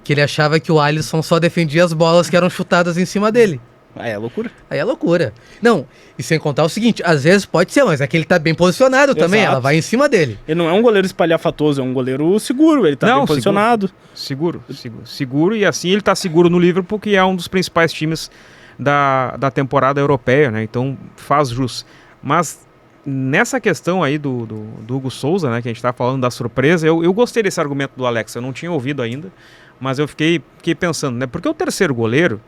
que ele achava que o Alisson só defendia as bolas que eram chutadas em cima dele. Aí é loucura. Aí é loucura. Não, e sem contar o seguinte, às vezes pode ser, mas é que ele tá bem posicionado também, ela vai em cima dele. Ele não é um goleiro espalhafatoso, é um goleiro seguro, ele tá bem posicionado. Seguro, e assim ele tá seguro no Liverpool, que é um dos principais times da temporada europeia, né? Então faz jus. Mas nessa questão aí do Hugo Souza, né, que a gente tá falando da surpresa, eu gostei desse argumento do Alex, eu não tinha ouvido ainda, mas eu fiquei pensando, né? Porque o terceiro goleiro,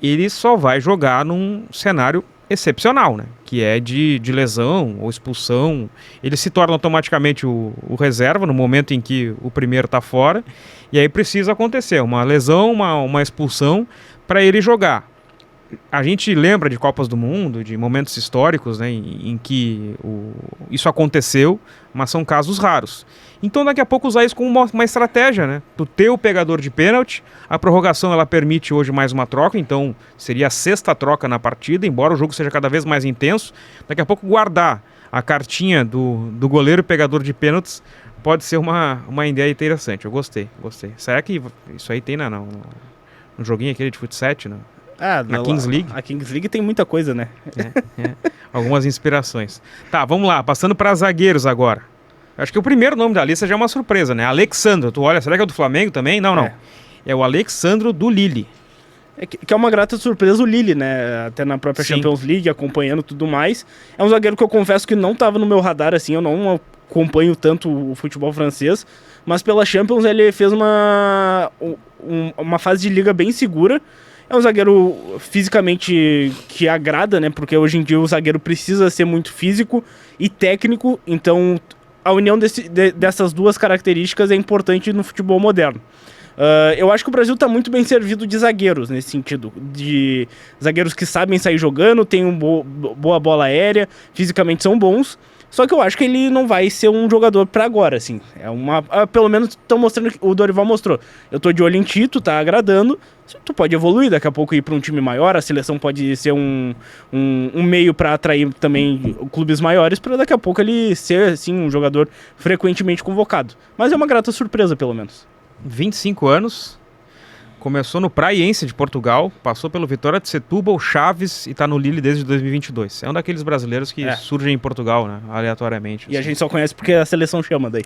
ele só vai jogar num cenário excepcional, né? Que é de lesão ou expulsão. Ele se torna automaticamente o reserva no momento em que o primeiro está fora. E aí precisa acontecer uma lesão, uma expulsão para ele jogar. A gente lembra de Copas do Mundo, de momentos históricos, né, em que isso aconteceu, mas são casos raros. Então daqui a pouco usar isso como uma estratégia, né? Tu ter o pegador de pênalti, a prorrogação ela permite hoje mais uma troca, então seria a 6ª troca na partida, embora o jogo seja cada vez mais intenso. Daqui a pouco guardar a cartinha do goleiro pegador de pênaltis pode ser uma ideia interessante, eu gostei. Será que isso aí tem no joguinho aquele de futsal, né? Na Kings League. A Kings League tem muita coisa, né? Algumas inspirações. Tá, vamos lá, passando para zagueiros agora. Acho que o primeiro nome da lista já é uma surpresa, né? Alexandro, tu olha, será que é o do Flamengo também? Não. É o Alexandro do Lille. Que é uma grata surpresa o Lille, né? Até na própria Champions League, acompanhando tudo mais. É um zagueiro que eu confesso que não estava no meu radar, assim, eu não acompanho tanto o futebol francês, mas pela Champions ele fez uma fase de liga bem segura. É um zagueiro fisicamente que agrada, né? Porque hoje em dia o zagueiro precisa ser muito físico e técnico, então a união dessas duas características é importante no futebol moderno. Eu acho que o Brasil está muito bem servido de zagueiros nesse sentido, de zagueiros que sabem sair jogando, têm boa bola aérea, fisicamente são bons. Só que eu acho que ele não vai ser um jogador pra agora, assim. Pelo menos estão mostrando, o Dorival mostrou. Eu tô de olho em ti, tu tá agradando, tu pode evoluir, daqui a pouco ir pra um time maior, a seleção pode ser um meio pra atrair também clubes maiores, pra daqui a pouco ele ser, assim, um jogador frequentemente convocado. Mas é uma grata surpresa, pelo menos. 25 anos, começou no Praiense de Portugal, passou pelo Vitória de Setúbal, Chaves e tá no Lille desde 2022. É um daqueles brasileiros que surgem em Portugal, né, aleatoriamente. E assim. A gente só conhece porque a seleção chama daí.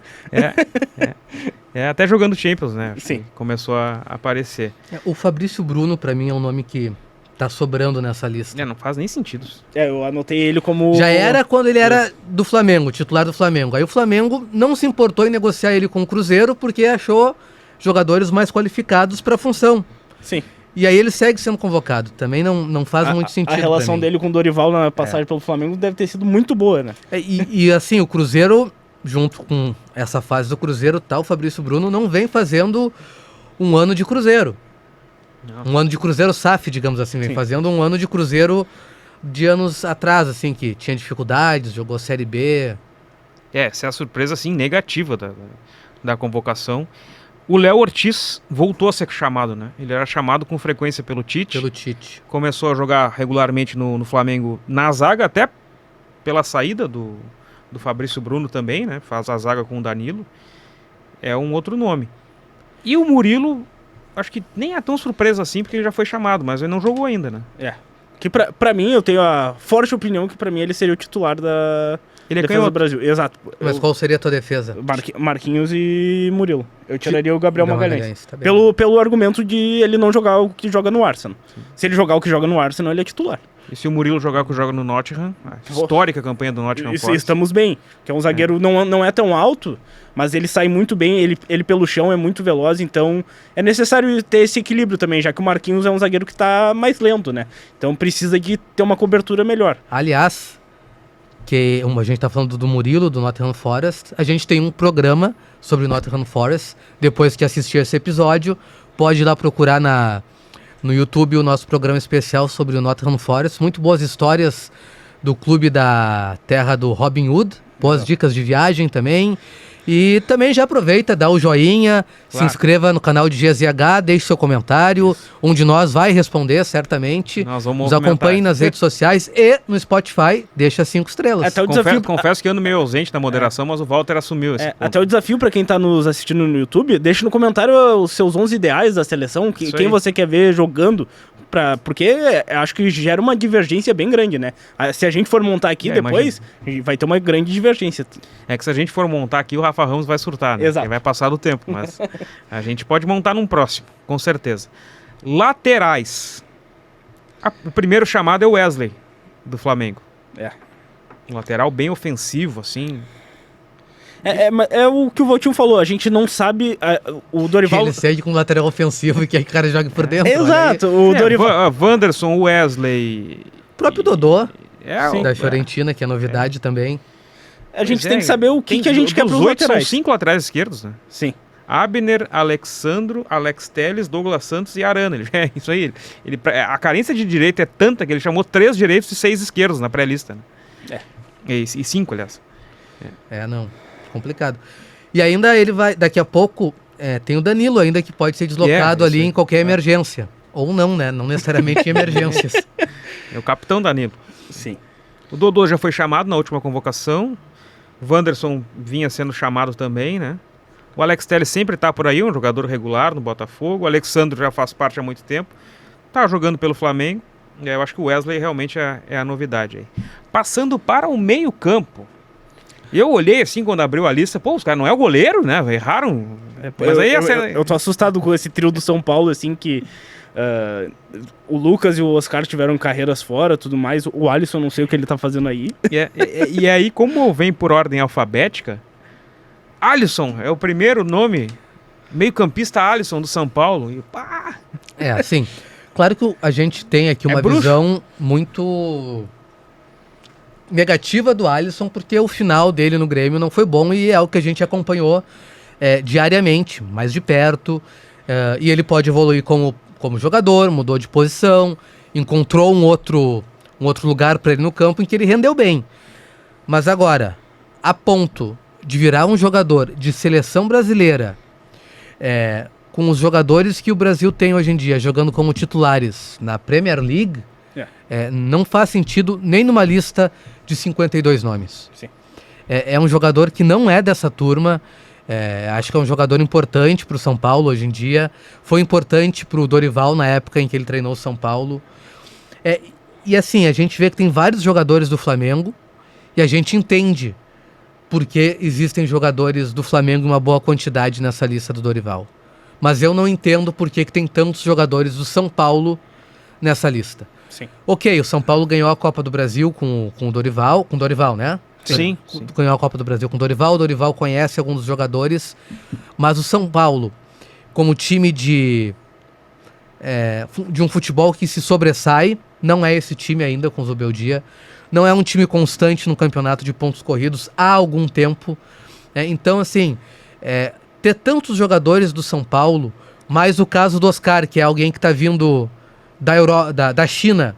Até jogando Champions, né? Sim. Começou a aparecer. O Fabrício Bruno, pra mim, é um nome que tá sobrando nessa lista. Não faz nem sentido. Eu anotei ele como... Já era quando ele era do Flamengo, titular do Flamengo. Aí o Flamengo não se importou em negociar ele com o Cruzeiro porque achou jogadores mais qualificados para a função. Sim. E aí ele segue sendo convocado. Também não faz muito sentido. A relação dele com o Dorival na passagem pelo Flamengo deve ter sido muito boa, né? E assim, o Cruzeiro, junto com essa fase do Cruzeiro, o Fabrício Bruno não vem fazendo um ano de Cruzeiro. Não. Um ano de Cruzeiro SAF, digamos assim. Vem fazendo um ano de Cruzeiro de anos atrás, assim, que tinha dificuldades, jogou Série B. Essa é a surpresa, assim, negativa da convocação. O Léo Ortiz voltou a ser chamado, né? Ele era chamado com frequência pelo Tite. Começou a jogar regularmente no Flamengo na zaga, até pela saída do Fabrício Bruno também, né? Faz a zaga com o Danilo. É um outro nome. E o Murilo, acho que nem é tão surpresa assim, porque ele já foi chamado, mas ele não jogou ainda, né? Que pra mim, eu tenho a forte opinião que pra mim ele seria o titular da... Ele defesa do Brasil, exato. Mas qual seria a tua defesa? Marquinhos e Murilo. Eu tiraria o Gabriel Magalhães. Tá pelo argumento de ele não jogar o que joga no Arsenal. Se ele jogar o que joga no Arsenal, ele é titular. E se o Murilo jogar o que joga no Nottingham? Histórica campanha do Nottingham Forest. Estamos bem. Que é um zagueiro, não é tão alto, mas ele sai muito bem, ele pelo chão é muito veloz, então é necessário ter esse equilíbrio também, já que o Marquinhos é um zagueiro que está mais lento, né? Então precisa de ter uma cobertura melhor. Aliás, que a gente tá falando do Murilo, do Nottingham Forest, a gente tem um programa sobre o Nottingham Forest. Depois que assistir esse episódio, pode ir lá procurar no YouTube o nosso programa especial sobre o Nottingham Forest. Muito boas histórias do clube da terra do Robin Hood, boas dicas de viagem também. E também já aproveita, dá o joinha, se inscreva no canal de GZH, deixe seu comentário. Um de nós vai responder, certamente. Nós vamos Nos acompanhe nas redes sociais e no Spotify, deixa 5 estrelas. Até o desafio... Confesso que ando meio ausente na moderação, mas o Walter assumiu esse ponto. Até o desafio para quem tá nos assistindo no YouTube, deixe no comentário os seus 11 ideais da seleção, quem você quer ver jogando. Porque acho que gera uma divergência bem grande, né? Se a gente for montar aqui depois, vai ter uma grande divergência. É que se a gente for montar aqui, o Rafa Ramos vai surtar, né? Exato. Porque vai passar do tempo, mas a gente pode montar num próximo, com certeza. Laterais. O primeiro chamado é o Wesley, do Flamengo. Um lateral bem ofensivo, assim... É o que o Valtinho falou, a gente não sabe, o Dorival... Ele segue com um lateral ofensivo e que aí o cara joga por dentro. Exato, o Dorival... Wanderson, o Wesley... O próprio Dodô, Sim. da Fiorentina, que é novidade também. A gente tem que saber o que a gente quer pros laterais. São 5 laterais esquerdos, né? Sim. Abner, Alexandro, Alex Telles, Douglas Santos e Arana. É isso aí. A carência de direito é tanta que ele chamou 3 direitos e 6 esquerdos na pré-lista, né? E 5, aliás. Não... complicado. E ainda ele vai, daqui a pouco, tem o Danilo ainda que pode ser deslocado ali em qualquer emergência. Ou não, né? Não necessariamente em emergências. É o capitão Danilo. Sim. O Dodô já foi chamado na última convocação. O Wanderson vinha sendo chamado também, né? O Alex Telles sempre tá por aí, um jogador regular no Botafogo. O Alexandro já faz parte há muito tempo. Tá jogando pelo Flamengo. Eu acho que o Wesley realmente é a novidade aí. Passando para o meio-campo. Eu olhei assim quando abriu a lista, os caras não é o goleiro, né? Erraram. Mas aí eu tô assustado com esse trio do São Paulo, assim, que o Lucas e o Oscar tiveram carreiras fora, tudo mais. O Alisson, não sei o que ele tá fazendo aí. E aí, como vem por ordem alfabética, Alisson é o primeiro nome, meio-campista Alisson do São Paulo. E pá! Assim, claro que a gente tem aqui uma visão muito negativa do Alisson, porque o final dele no Grêmio não foi bom e é o que a gente acompanhou diariamente, mais de perto, e ele pode evoluir como jogador, mudou de posição, encontrou um outro lugar para ele no campo em que ele rendeu bem. Mas agora, a ponto de virar um jogador de seleção brasileira, com os jogadores que o Brasil tem hoje em dia, jogando como titulares na Premier League, não faz sentido nem numa lista de 52 nomes. Sim. É um jogador que não é dessa turma. Acho que é um jogador importante para o São Paulo hoje em dia. Foi importante para o Dorival na época em que ele treinou o São Paulo. E assim, a gente vê que tem vários jogadores do Flamengo e a gente entende porque existem jogadores do Flamengo em uma boa quantidade nessa lista do Dorival. Mas eu não entendo por que tem tantos jogadores do São Paulo nessa lista. Sim. Ok, o São Paulo ganhou a Copa do Brasil com o Dorival, né? Sim. Ganhou a Copa do Brasil com o Dorival conhece alguns dos jogadores, mas o São Paulo, como time de um futebol que se sobressai, não é esse time ainda com o Zubeldia, não é um time constante no campeonato de pontos corridos há algum tempo. Então, assim, ter tantos jogadores do São Paulo, mais o caso do Oscar, que é alguém que está vindo da China,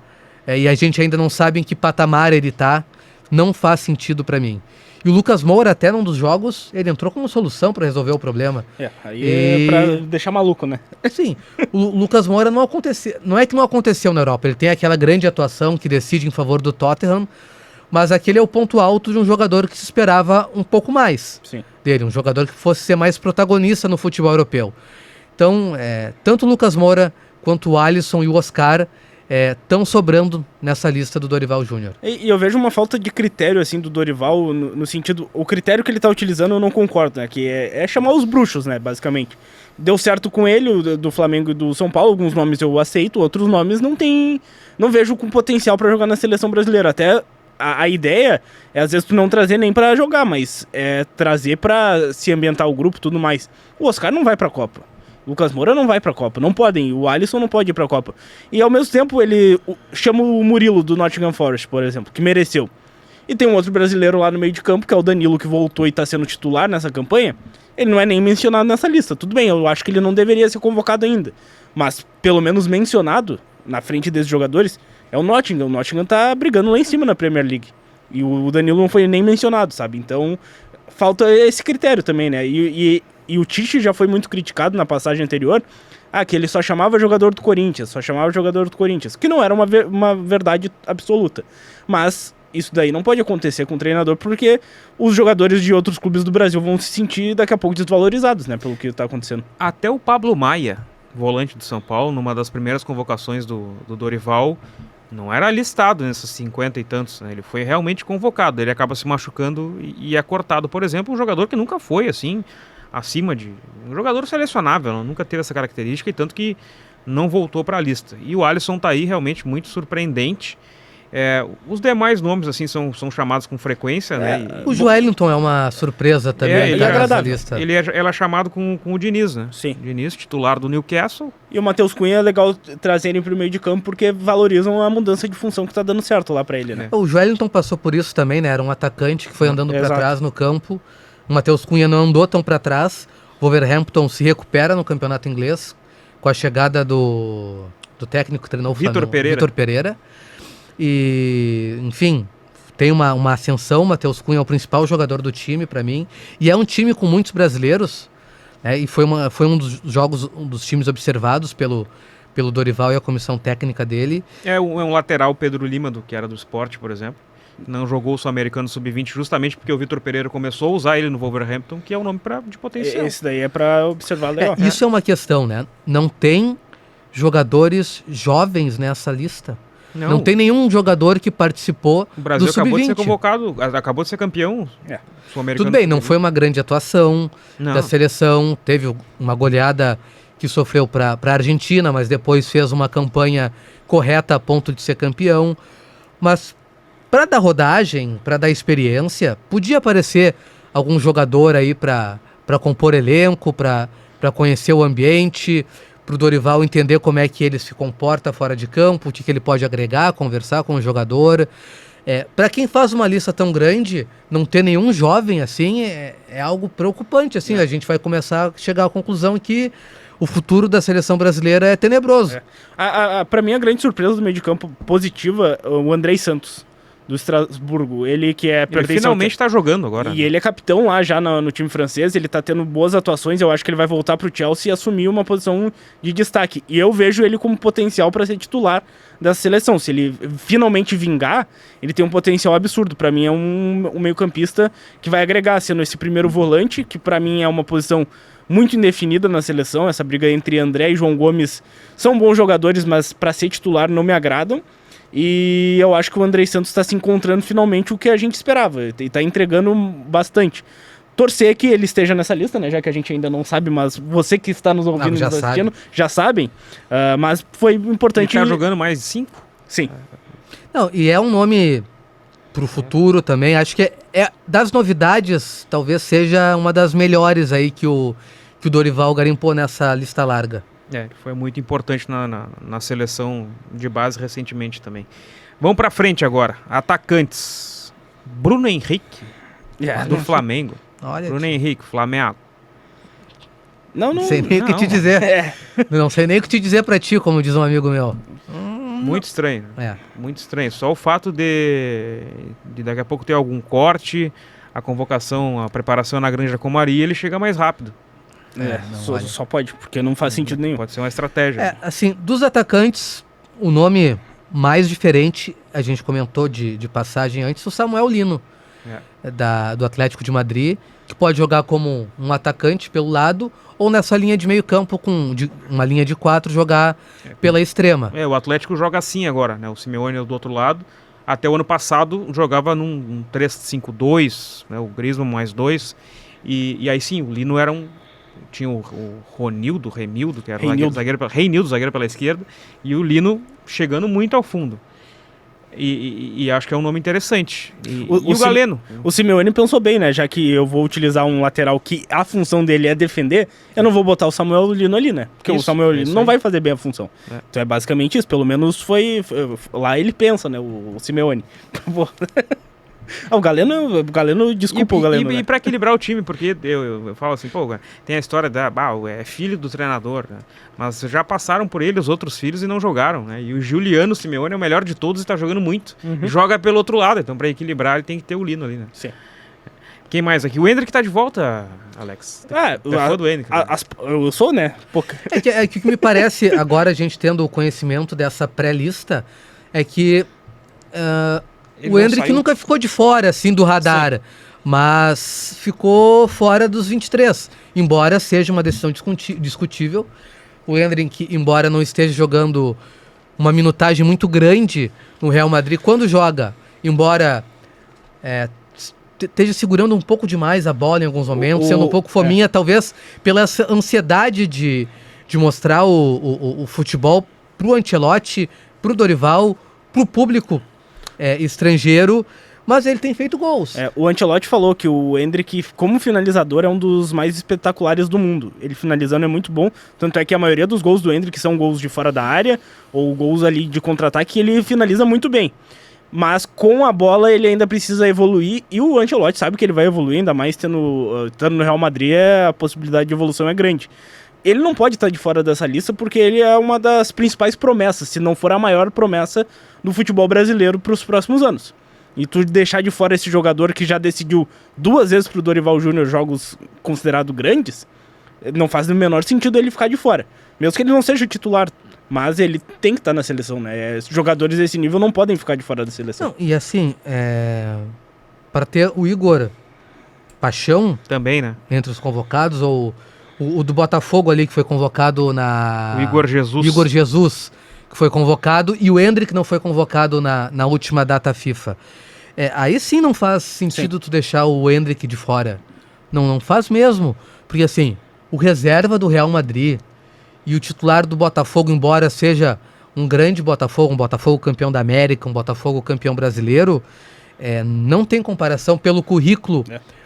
e a gente ainda não sabe em que patamar ele tá, não faz sentido para mim. E o Lucas Moura, até num dos jogos, ele entrou como solução para resolver o problema. Aí é pra deixar maluco, né? Sim, o Lucas Moura não é que não aconteceu na Europa, ele tem aquela grande atuação que decide em favor do Tottenham, mas aquele é o ponto alto de um jogador que se esperava um pouco mais dele, um jogador que fosse ser mais protagonista no futebol europeu. Então, tanto o Lucas Moura quanto o Alisson e o Oscar estão sobrando nessa lista do Dorival Júnior. E eu vejo uma falta de critério, assim, do Dorival, no sentido... O critério que ele tá utilizando eu não concordo, né? Que é chamar os bruxos, né? Basicamente. Deu certo com ele, do Flamengo e do São Paulo. Alguns nomes eu aceito, outros nomes não vejo com potencial pra jogar na seleção brasileira. Até a ideia é, às vezes, tu não trazer nem pra jogar, mas trazer pra se ambientar o grupo e tudo mais. O Oscar não vai pra Copa. O Lucas Moura não vai pra Copa, não podem. O Alisson não pode ir pra Copa. E ao mesmo tempo ele chama o Murilo do Nottingham Forest, por exemplo, que mereceu. E tem um outro brasileiro lá no meio de campo, que é o Danilo, que voltou e tá sendo titular nessa campanha. Ele não é nem mencionado nessa lista. Tudo bem, eu acho que ele não deveria ser convocado ainda. Mas, pelo menos mencionado, na frente desses jogadores, é o Nottingham. O Nottingham tá brigando lá em cima na Premier League. E o Danilo não foi nem mencionado, sabe? Então, falta esse critério também, né? E o Tite já foi muito criticado na passagem anterior, que ele só chamava jogador do Corinthians, que não era uma verdade absoluta. Mas isso daí não pode acontecer com o treinador, porque os jogadores de outros clubes do Brasil vão se sentir daqui a pouco desvalorizados, né, pelo que tá acontecendo. Até o Pablo Maia, volante do São Paulo, numa das primeiras convocações do Dorival, não era listado nesses 50 e tantos, né? Ele foi realmente convocado, ele acaba se machucando e é cortado. Por exemplo, um jogador que nunca foi assim, acima de... um jogador selecionável, nunca teve essa característica, e tanto que não voltou para a lista. E o Alisson tá aí realmente muito surpreendente. Os demais nomes assim são chamados com frequência, né? O Joelinton é uma surpresa também. Ele é agradável. Lista. Ele é chamado com o Diniz, né? Sim. Diniz, titular do Newcastle. E o Matheus Cunha é legal trazerem pro meio de campo, porque valorizam a mudança de função que tá dando certo lá pra ele, né? O Joelinton passou por isso também, né? Era um atacante que foi andando para trás no campo. O Matheus Cunha não andou tão para trás. O Wolverhampton se recupera no campeonato inglês com a chegada do técnico que treinou o Vitor Pereira. E, enfim, tem uma ascensão. O Matheus Cunha é o principal jogador do time para mim. E é um time com muitos brasileiros. E foi um dos times observados pelo Dorival e a comissão técnica dele. É um lateral, Pedro Lima, que era do Sport, por exemplo. Não jogou o Sul-Americano Sub-20 justamente porque o Vitor Pereira começou a usar ele no Wolverhampton, que é um nome de potencial. Esse daí é pra observar legal. Isso é uma questão, né? Não tem jogadores jovens nessa lista. Não tem nenhum jogador que participou do Sub-20. O Brasil acabou de ser convocado, acabou de ser campeão sul-americano. Tudo bem, não foi uma grande atuação da seleção. Teve uma goleada que sofreu para a Argentina, mas depois fez uma campanha correta a ponto de ser campeão. Mas para dar rodagem, para dar experiência, podia aparecer algum jogador aí para compor elenco, para conhecer o ambiente, para o Dorival entender como é que ele se comporta fora de campo, o que ele pode agregar, conversar com o jogador. Para quem faz uma lista tão grande, não ter nenhum jovem assim é algo preocupante. Assim, a gente vai começar a chegar à conclusão que o futuro da seleção brasileira é tenebroso. Para mim, a grande surpresa do meio de campo positiva, o Andrei Santos, do Estrasburgo. Ele que é... Ele finalmente está jogando agora. E ele é capitão lá já no time francês, ele tá tendo boas atuações, eu acho que ele vai voltar pro Chelsea e assumir uma posição de destaque. E eu vejo ele como potencial para ser titular da seleção. Se ele finalmente vingar, ele tem um potencial absurdo. Para mim é um meio-campista que vai agregar, sendo esse primeiro volante, que para mim é uma posição muito indefinida na seleção. Essa briga entre André e João Gomes são bons jogadores, mas para ser titular não me agradam. E eu acho que o Andrei Santos está se encontrando finalmente o que a gente esperava. E está entregando bastante. Torcer que ele esteja nessa lista, né? Já que a gente ainda não sabe, mas você que está nos ouvindo e nos assistindo, já sabem. Mas foi importante... Ele está jogando mais de 5? Sim. Não, e é um nome pro futuro também. Acho que das novidades, talvez seja uma das melhores aí que o Dorival garimpou nessa lista larga. Foi muito importante na seleção de base recentemente também. Vamos pra frente agora. Atacantes. Bruno Henrique, do Flamengo. Olha, Bruno Henrique, Flamengo. Não sei nem o que te dizer. Não sei nem o que te dizer pra ti, como diz um amigo meu. Muito estranho. Muito estranho. Só o fato de daqui a pouco ter algum corte, a convocação, a preparação na Granja Comari, ele chega mais rápido. Só pode, porque não faz sentido nenhum. Pode ser uma estratégia. Assim, dos atacantes, o nome mais diferente, a gente comentou de passagem antes, o Samuel Lino, do Atlético de Madrid, que pode jogar como um atacante pelo lado, ou nessa linha de meio campo, uma linha de 4, jogar pela extrema. O Atlético joga assim agora, né? O Simeone é do outro lado. Até o ano passado jogava num 3-5-2, né? O Griezmann mais 2. E aí sim, o Lino tinha o Remildo, que era o zagueiro pela esquerda, e o Lino chegando muito ao fundo. E acho que é um nome interessante. E o Galeno. O Simeone pensou bem, né? Já que eu vou utilizar um lateral que a função dele é defender, eu não vou botar o Samuel Lino ali, né? Porque o Samuel Lino não vai fazer bem a função. Então é basicamente isso. Pelo menos foi lá ele pensa, né? O Simeone. O Galeno, desculpa o Galeno. E pra equilibrar o time, porque eu falo assim, pô, tem a história é filho do treinador, né? Mas já passaram por ele os outros filhos e não jogaram, né? E o Juliano Simeone é o melhor de todos e tá jogando muito. E joga pelo outro lado, então pra equilibrar ele tem que ter o Lino ali, né? Sim. Quem mais aqui? O Endrick tá de volta, Alex. Fã do Endrick. Né? Eu sou, né? Pouca. É que o que me parece, agora a gente tendo o conhecimento dessa pré-lista, é que o Endrick nunca ficou de fora, assim, do radar. Sim. Mas ficou fora dos 23. Embora seja uma decisão discutível. O Endrick, embora não esteja jogando uma minutagem muito grande no Real Madrid, quando joga, embora esteja segurando um pouco demais a bola em alguns momentos, sendo um pouco fominha, talvez pela ansiedade de mostrar o futebol pro Ancelotti, pro Dorival, pro público estrangeiro, mas ele tem feito gols. O Ancelotti falou que o Endrick, como finalizador, é um dos mais espetaculares do mundo. Ele finalizando é muito bom, tanto é que a maioria dos gols do Endrick são gols de fora da área, ou gols ali de contra-ataque, ele finaliza muito bem. Mas com a bola ele ainda precisa evoluir, e o Ancelotti sabe que ele vai evoluir, ainda mais estando no Real Madrid, a possibilidade de evolução é grande. Ele não pode estar de fora dessa lista porque ele é uma das principais promessas, se não for a maior promessa do futebol brasileiro para os próximos anos. E tu deixar de fora esse jogador que já decidiu 2 vezes pro Dorival Júnior jogos considerados grandes, não faz o menor sentido ele ficar de fora. Mesmo que ele não seja o titular, mas ele tem que estar na seleção, né? Jogadores desse nível não podem ficar de fora da seleção. Não, e assim, para ter o Igor Paixão também, né? Entre os convocados, ou o do Botafogo ali que foi convocado o Igor Jesus, que foi convocado, e o Endrick não foi convocado na última data FIFA. Aí sim não faz sentido tu deixar o Endrick de fora. Não faz mesmo. Porque assim, o reserva do Real Madrid e o titular do Botafogo, embora seja um grande Botafogo, um Botafogo campeão da América, um Botafogo campeão brasileiro, não tem comparação pelo currículo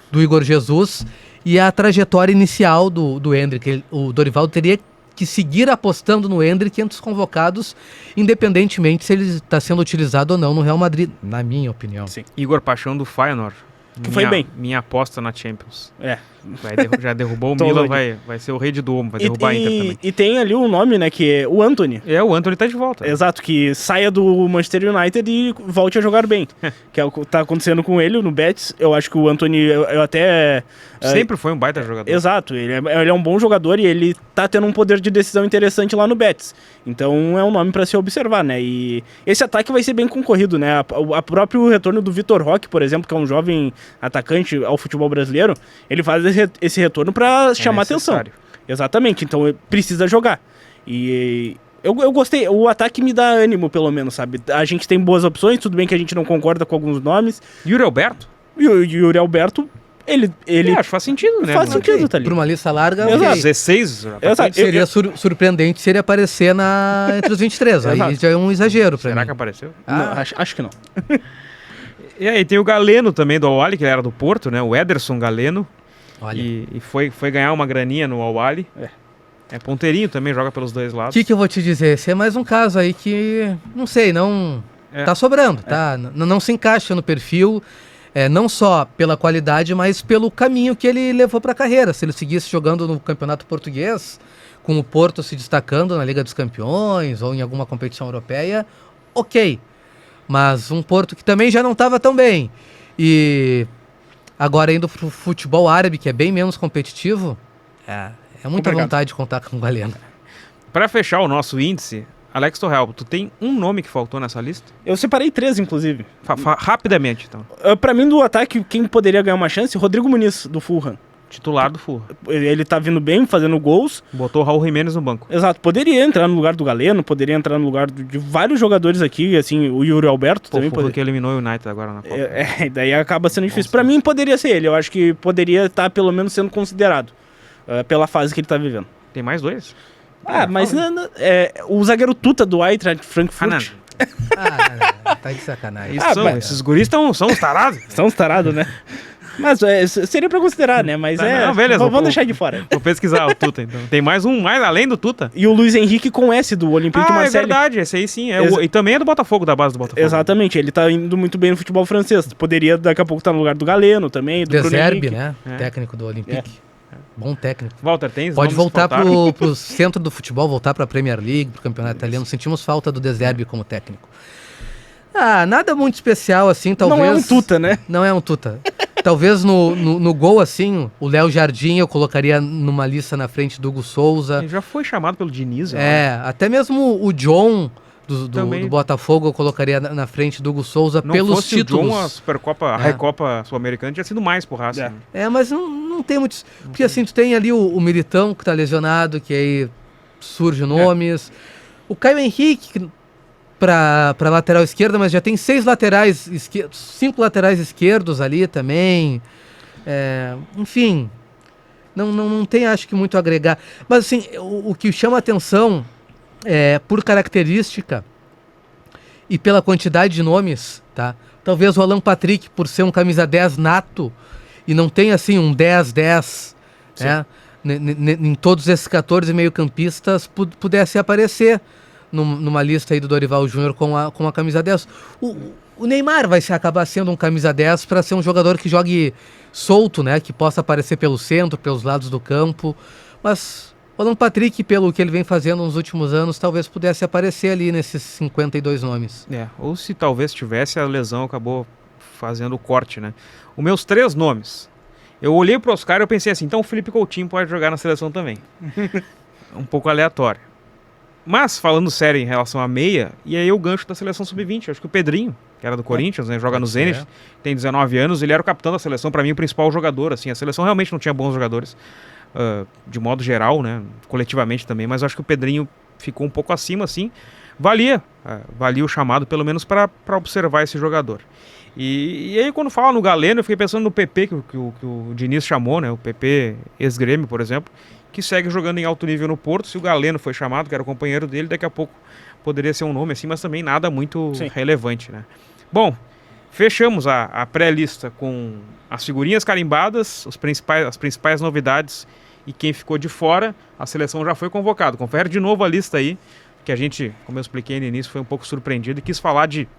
do Igor Jesus e a trajetória inicial do Endrick. O Dorival teria que seguir apostando no Endrick entre os convocados, independentemente se ele está sendo utilizado ou não no Real Madrid, na minha opinião. Sim. Igor Paixão do Feyenoord. Foi bem. Minha aposta na Champions. Já derrubou o Milan, vai ser o rei de Duomo, vai derrubar a Inter também. E tem ali um nome, né, que é o Antony. O Antony tá de volta. Exato, que saia do Manchester United e volte a jogar bem. Que é o que tá acontecendo com ele no Betis. Eu acho que o Antony, eu até... Sempre foi um baita jogador. Exato, ele é um bom jogador e ele tá tendo um poder de decisão interessante lá no Betis. Então é um nome pra se observar, né? E esse ataque vai ser bem concorrido, né? A próprio retorno do Vitor Roque, por exemplo, que é um jovem atacante ao futebol brasileiro, ele faz esse retorno pra chamar atenção. Exatamente, então precisa jogar. E eu gostei, o ataque me dá ânimo, pelo menos, sabe? A gente tem boas opções, tudo bem que a gente não concorda com alguns nomes. Yuri Alberto? Yuri Alberto, ele acho que faz sentido, né? Faz sentido, tá ali. Por uma lista larga, okay. 16. Seria surpreendente se ele aparecer entre os 23. Aí já é um exagero pra mim. Será que apareceu? Não, acho que não. E aí tem o Galeno também do Al-Ahly, que ele era do Porto, né? O Ederson Galeno. Olha. E foi ganhar uma graninha no Al-Ahly. É ponteirinho também, joga pelos dois lados. O que eu vou te dizer? Esse é mais um caso aí que, não sei, tá sobrando, tá? Não se encaixa no perfil, não só pela qualidade, mas pelo caminho que ele levou pra carreira. Se ele seguisse jogando no Campeonato Português, com o Porto se destacando na Liga dos Campeões ou em alguma competição europeia, ok. Mas um Porto que também já não estava tão bem. E agora indo pro futebol árabe, que é bem menos competitivo, é muita vontade de contar com o Galeno. Para fechar o nosso índice, Alex Torrealba, tu tem um nome que faltou nessa lista? Eu separei 3, inclusive. Rapidamente, então. Pra mim, do ataque, quem poderia ganhar uma chance? Rodrigo Muniz, do Fulham. Titular do Fulham. Ele tá vindo bem, fazendo gols. Botou o Raul Jimenez no banco. Exato. Poderia entrar no lugar do Galeno, poderia entrar no lugar de vários jogadores aqui, assim, o Yuri Alberto também. Porque eliminou o United agora na Copa. Daí acaba sendo difícil. Pra mim, poderia ser ele. Eu acho que poderia estar, pelo menos, sendo considerado pela fase que ele tá vivendo. Tem mais 2? Mas o zagueiro Tuta do Eintracht Frankfurt. Tá de sacanagem. Esses guris são uns tarados. São uns tarados, né? Mas seria pra considerar, né? Mas Não, beleza, vamos deixar de fora. Vou pesquisar o Tuta, então. Tem mais além do Tuta. E o Luiz Henrique com S do Olympique de Marseille. É verdade, esse aí sim. E também é do Botafogo, da base do Botafogo. Exatamente, ele tá indo muito bem no futebol francês. Poderia daqui a pouco estar no lugar do Galeno também, do De Bruno Zerbi, Henrique. né? Técnico do Olympique. Bom técnico. Walter, tem Pode voltar pro centro do futebol, voltar pra Premier League, pro campeonato italiano. Sentimos falta do De Zerbi como técnico. Nada muito especial assim, talvez. Não é um Tuta, né? Não é um Tuta. Talvez no gol, assim, o Léo Jardim eu colocaria numa lista na frente do Hugo Souza. Ele já foi chamado pelo Diniz. Até mesmo o John do Botafogo eu colocaria na frente do Hugo Souza pelos títulos. O John, a Supercopa, a Recopa Sul-Americana tinha sido mais pro Racing. Mas não tem muitos... Porque assim, tu tem ali o Militão que tá lesionado, que aí surge nomes. O Caio Henrique para lateral esquerda, mas já tem 5 laterais esquerdos ali também. Enfim, não tem, acho que, muito a agregar. Mas assim, o que chama a atenção por característica e pela quantidade de nomes, tá? Talvez o Alan Patrick, por ser um camisa 10 nato e não tem assim um 10-10, né? Em todos esses 14 meio-campistas pudesse aparecer numa lista aí do Dorival Júnior com a camisa 10. O Neymar vai acabar sendo um camisa 10 para ser um jogador que jogue solto, né? Que possa aparecer pelo centro, pelos lados do campo. Mas o Alan Patrick, pelo que ele vem fazendo nos últimos anos, talvez pudesse aparecer ali nesses 52 nomes. Ou se talvez tivesse, a lesão acabou fazendo o corte, né? Os meus 3 nomes. Eu olhei pro Oscar e eu pensei assim, então o Felipe Coutinho pode jogar na seleção também. Um pouco aleatório. Mas, falando sério em relação à meia, e aí o gancho da seleção sub-20, acho que o Pedrinho, que era do Corinthians, né, joga no Zenit, tem 19 anos, ele era o capitão da seleção, para mim o principal jogador, assim, a seleção realmente não tinha bons jogadores, de modo geral, né, coletivamente também, mas acho que o Pedrinho ficou um pouco acima, assim, valia o chamado, pelo menos para observar esse jogador. E aí quando fala no Galeno, eu fiquei pensando no PP, que o Diniz chamou, né, o PP ex-Grêmio, por exemplo, que segue jogando em alto nível no Porto. Se o Galeno foi chamado, que era o companheiro dele, daqui a pouco poderia ser um nome assim, mas também nada muito relevante, né? Bom, fechamos a pré-lista com as figurinhas carimbadas, as principais novidades e quem ficou de fora. A seleção já foi convocada. Confere de novo a lista aí, que a gente, como eu expliquei no início, foi um pouco surpreendido e quis falar de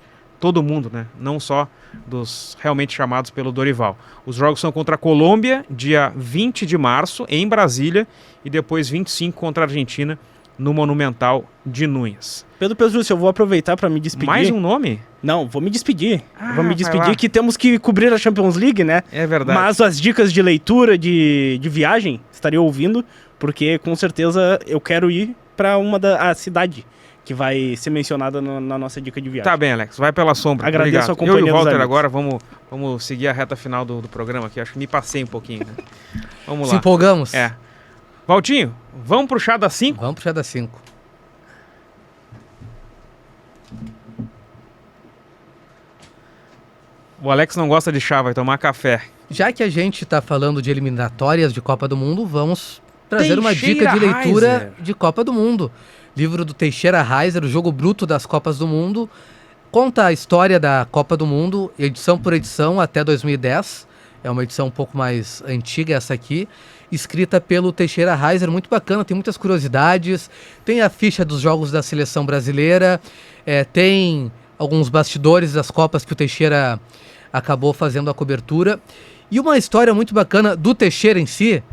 todo mundo, né? Não só dos realmente chamados pelo Dorival. Os jogos são contra a Colômbia, dia 20 de março, em Brasília, e depois 25 contra a Argentina, no Monumental de Núñez. Pedro Petrúcio, eu vou aproveitar para me despedir. Mais um nome? Não, vou me despedir. Vou me despedir que temos que cobrir a Champions League, né? É verdade. Mas as dicas de leitura, de viagem, estaria ouvindo, porque com certeza eu quero ir para a cidade que vai ser mencionada na nossa dica de viagem. Tá bem, Alex. Vai pela sombra. Agradeço Obrigado. a companhia Eu e o Walter dos agora vamos seguir a reta final do programa aqui. Acho que me passei um pouquinho, né? Vamos lá. Se empolgamos. Valtinho, vamos pro chá das 5? Vamos pro chá das 5. O Alex não gosta de chá, vai tomar café. Já que a gente tá falando de eliminatórias de Copa do Mundo, vamos trazer uma Teixeira dica de leitura Heiser. de Copa do Mundo. Livro do Teixeira Heiser, o jogo bruto das Copas do Mundo. Conta a história da Copa do Mundo, edição por edição, até 2010. É uma edição um pouco mais antiga essa aqui. Escrita pelo Teixeira Heiser, muito bacana, tem muitas curiosidades. Tem a ficha dos jogos da seleção brasileira. Tem alguns bastidores das Copas que o Teixeira acabou fazendo a cobertura. E uma história muito bacana do Teixeira em si,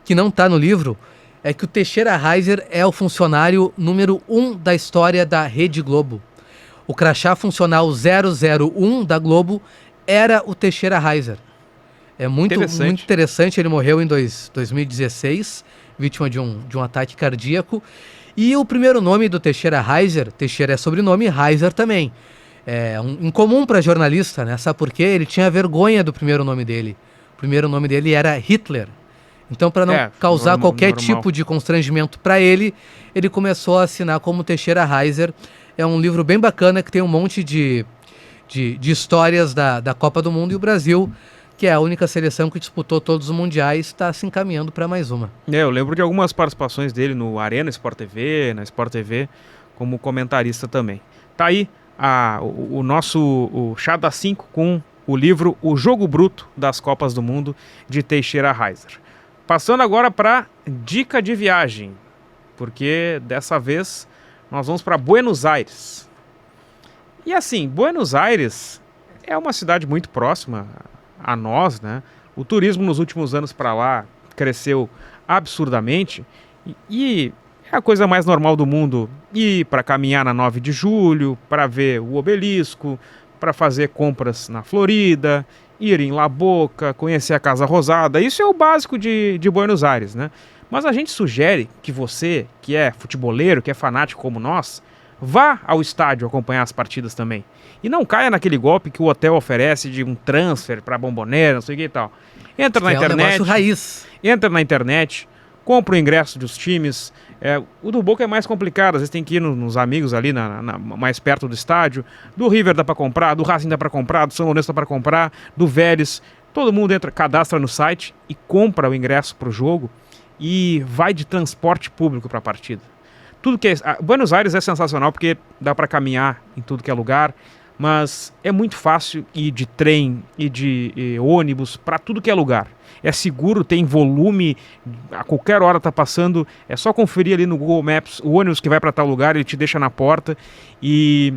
que não está no livro, é que o Teixeira Heiser é o funcionário número 1 da história da Rede Globo. O crachá funcional 001 da Globo era o Teixeira Heiser. É muito interessante. Ele morreu em 2016, vítima de um ataque cardíaco. E o primeiro nome do Teixeira Heiser, Teixeira é sobrenome, Heiser também. É incomum para jornalista, né? Sabe por quê? Ele tinha vergonha do primeiro nome dele. O primeiro nome dele era Hitler. Então, para não causar qualquer tipo de constrangimento para ele, ele começou a assinar como Teixeira Heiser. É um livro bem bacana que tem um monte de histórias da Copa do Mundo, e o Brasil, que é a única seleção que disputou todos os mundiais, está se encaminhando para mais uma. Eu lembro de algumas participações dele no Arena Sport TV, na Sport TV, como comentarista também. Tá aí o nosso chá das 5 com o livro O Jogo Bruto das Copas do Mundo, de Teixeira Reiser. Passando agora para dica de viagem, porque dessa vez nós vamos para Buenos Aires. E assim, Buenos Aires é uma cidade muito próxima a nós, né? O turismo nos últimos anos para lá cresceu absurdamente e é a coisa mais normal do mundo ir para caminhar na 9 de julho, para ver o obelisco, para fazer compras na Florida, ir em La Boca, conhecer a Casa Rosada. Isso é o básico de Buenos Aires, né? Mas a gente sugere que você, que é futeboleiro, que é fanático como nós, vá ao estádio acompanhar as partidas também. E não caia naquele golpe que o hotel oferece de um transfer para Bombonera, não sei o que e tal. Entra na internet. É um negócio raiz. Entra na internet, compra o ingresso dos times. O do Boca é mais complicado, às vezes tem que ir nos amigos ali mais perto do estádio. Do River dá para comprar, do Racing dá para comprar, do São Lourenço dá para comprar, do Vélez. Todo mundo entra, cadastra no site e compra o ingresso para o jogo e vai de transporte público para a partida. Tudo que Buenos Aires é sensacional porque dá para caminhar em tudo que é lugar, mas é muito fácil ir de trem e de ônibus para tudo que é lugar. É seguro, tem volume, a qualquer hora tá passando, é só conferir ali no Google Maps o ônibus que vai para tal lugar, ele te deixa na porta. E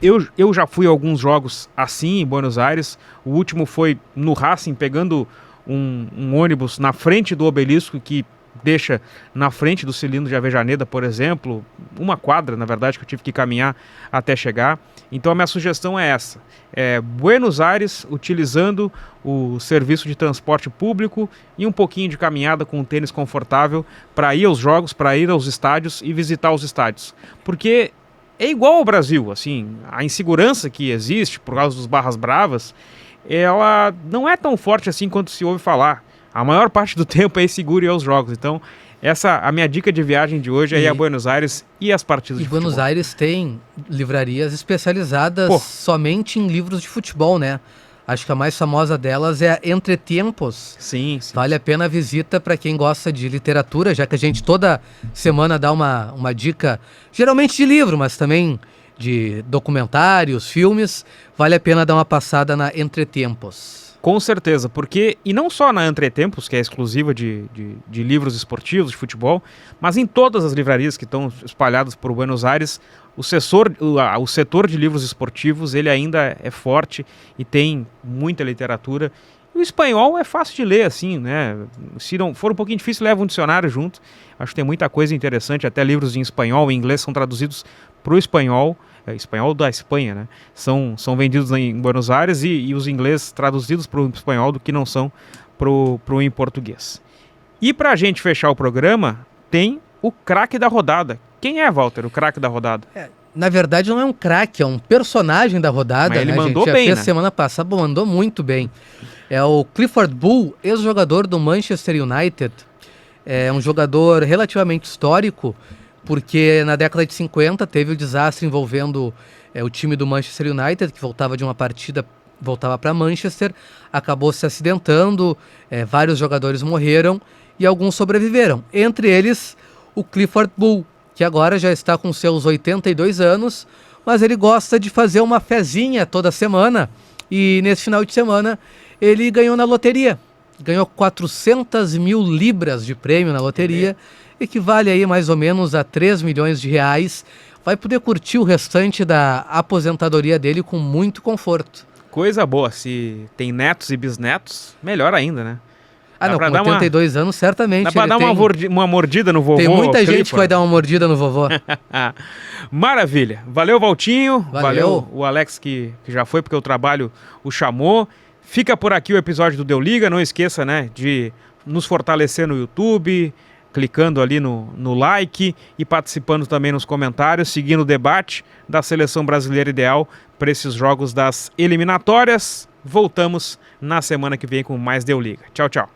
eu já fui a alguns jogos assim em Buenos Aires. O último foi no Racing, pegando um ônibus na frente do obelisco que deixa na frente do cilindro de Avejaneda, por exemplo, uma quadra, na verdade, que eu tive que caminhar até chegar. Então a minha sugestão é essa, Buenos Aires utilizando o serviço de transporte público e um pouquinho de caminhada com um tênis confortável para ir aos jogos, para ir aos estádios e visitar os estádios. Porque é igual ao Brasil, assim, a insegurança que existe por causa dos barras bravas, ela não é tão forte assim quanto se ouve falar. A maior parte do tempo é seguro ir aos jogos. Então, a minha dica de viagem de hoje é ir a Buenos Aires e as partidas de futebol. Buenos Aires tem livrarias especializadas somente em livros de futebol, né? Acho que a mais famosa delas é a Entre Tempos. Sim. Vale a pena a visita para quem gosta de literatura, já que a gente toda semana dá uma dica, geralmente de livro, mas também de documentários, filmes. Vale a pena dar uma passada na Entre Tempos. Com certeza, porque, e não só na Entre Tempos, que é exclusiva de livros esportivos, de futebol, mas em todas as livrarias que estão espalhadas por Buenos Aires, o setor de livros esportivos, ele ainda é forte e tem muita literatura. E o espanhol é fácil de ler, assim, né? Se não for um pouquinho difícil, leva um dicionário junto. Acho que tem muita coisa interessante, até livros em espanhol e inglês são traduzidos para o espanhol da Espanha, né? São vendidos em Buenos Aires e os ingleses traduzidos para o espanhol do que não são pro em português. E para a gente fechar o programa, tem o craque da rodada. Quem é, Walter, o craque da rodada? Na verdade não é um craque, é um personagem da rodada. Mas ele né? mandou a gente bem, já fez né? Semana passada, mandou muito bem. É o Clifford Bull, ex-jogador do Manchester United. É um jogador relativamente histórico, porque na década de 50 teve o desastre envolvendo o time do Manchester United, que voltava de uma partida, voltava para Manchester, acabou se acidentando, vários jogadores morreram e alguns sobreviveram. Entre eles, o Clifford Bull, que agora já está com seus 82 anos, mas ele gosta de fazer uma fezinha toda semana, e nesse final de semana ele ganhou na loteria. Ganhou 400 mil libras de prêmio na loteria, equivale aí mais ou menos a 3 milhões de reais. Vai poder curtir o restante da aposentadoria dele com muito conforto. Coisa boa, se tem netos e bisnetos, melhor ainda, né? Com 82 anos, certamente. Dá pra dar uma mordida no vovô. Tem muita gente que vai dar uma mordida no vovô. Maravilha. Valeu, Valtinho. Valeu o Alex, que já foi, porque o trabalho o chamou. Fica por aqui o episódio do Deu Liga. Não esqueça, né, de nos fortalecer no YouTube, clicando ali no like e participando também nos comentários, seguindo o debate da seleção brasileira ideal para esses jogos das eliminatórias. Voltamos na semana que vem com mais Deu Liga. Tchau, tchau.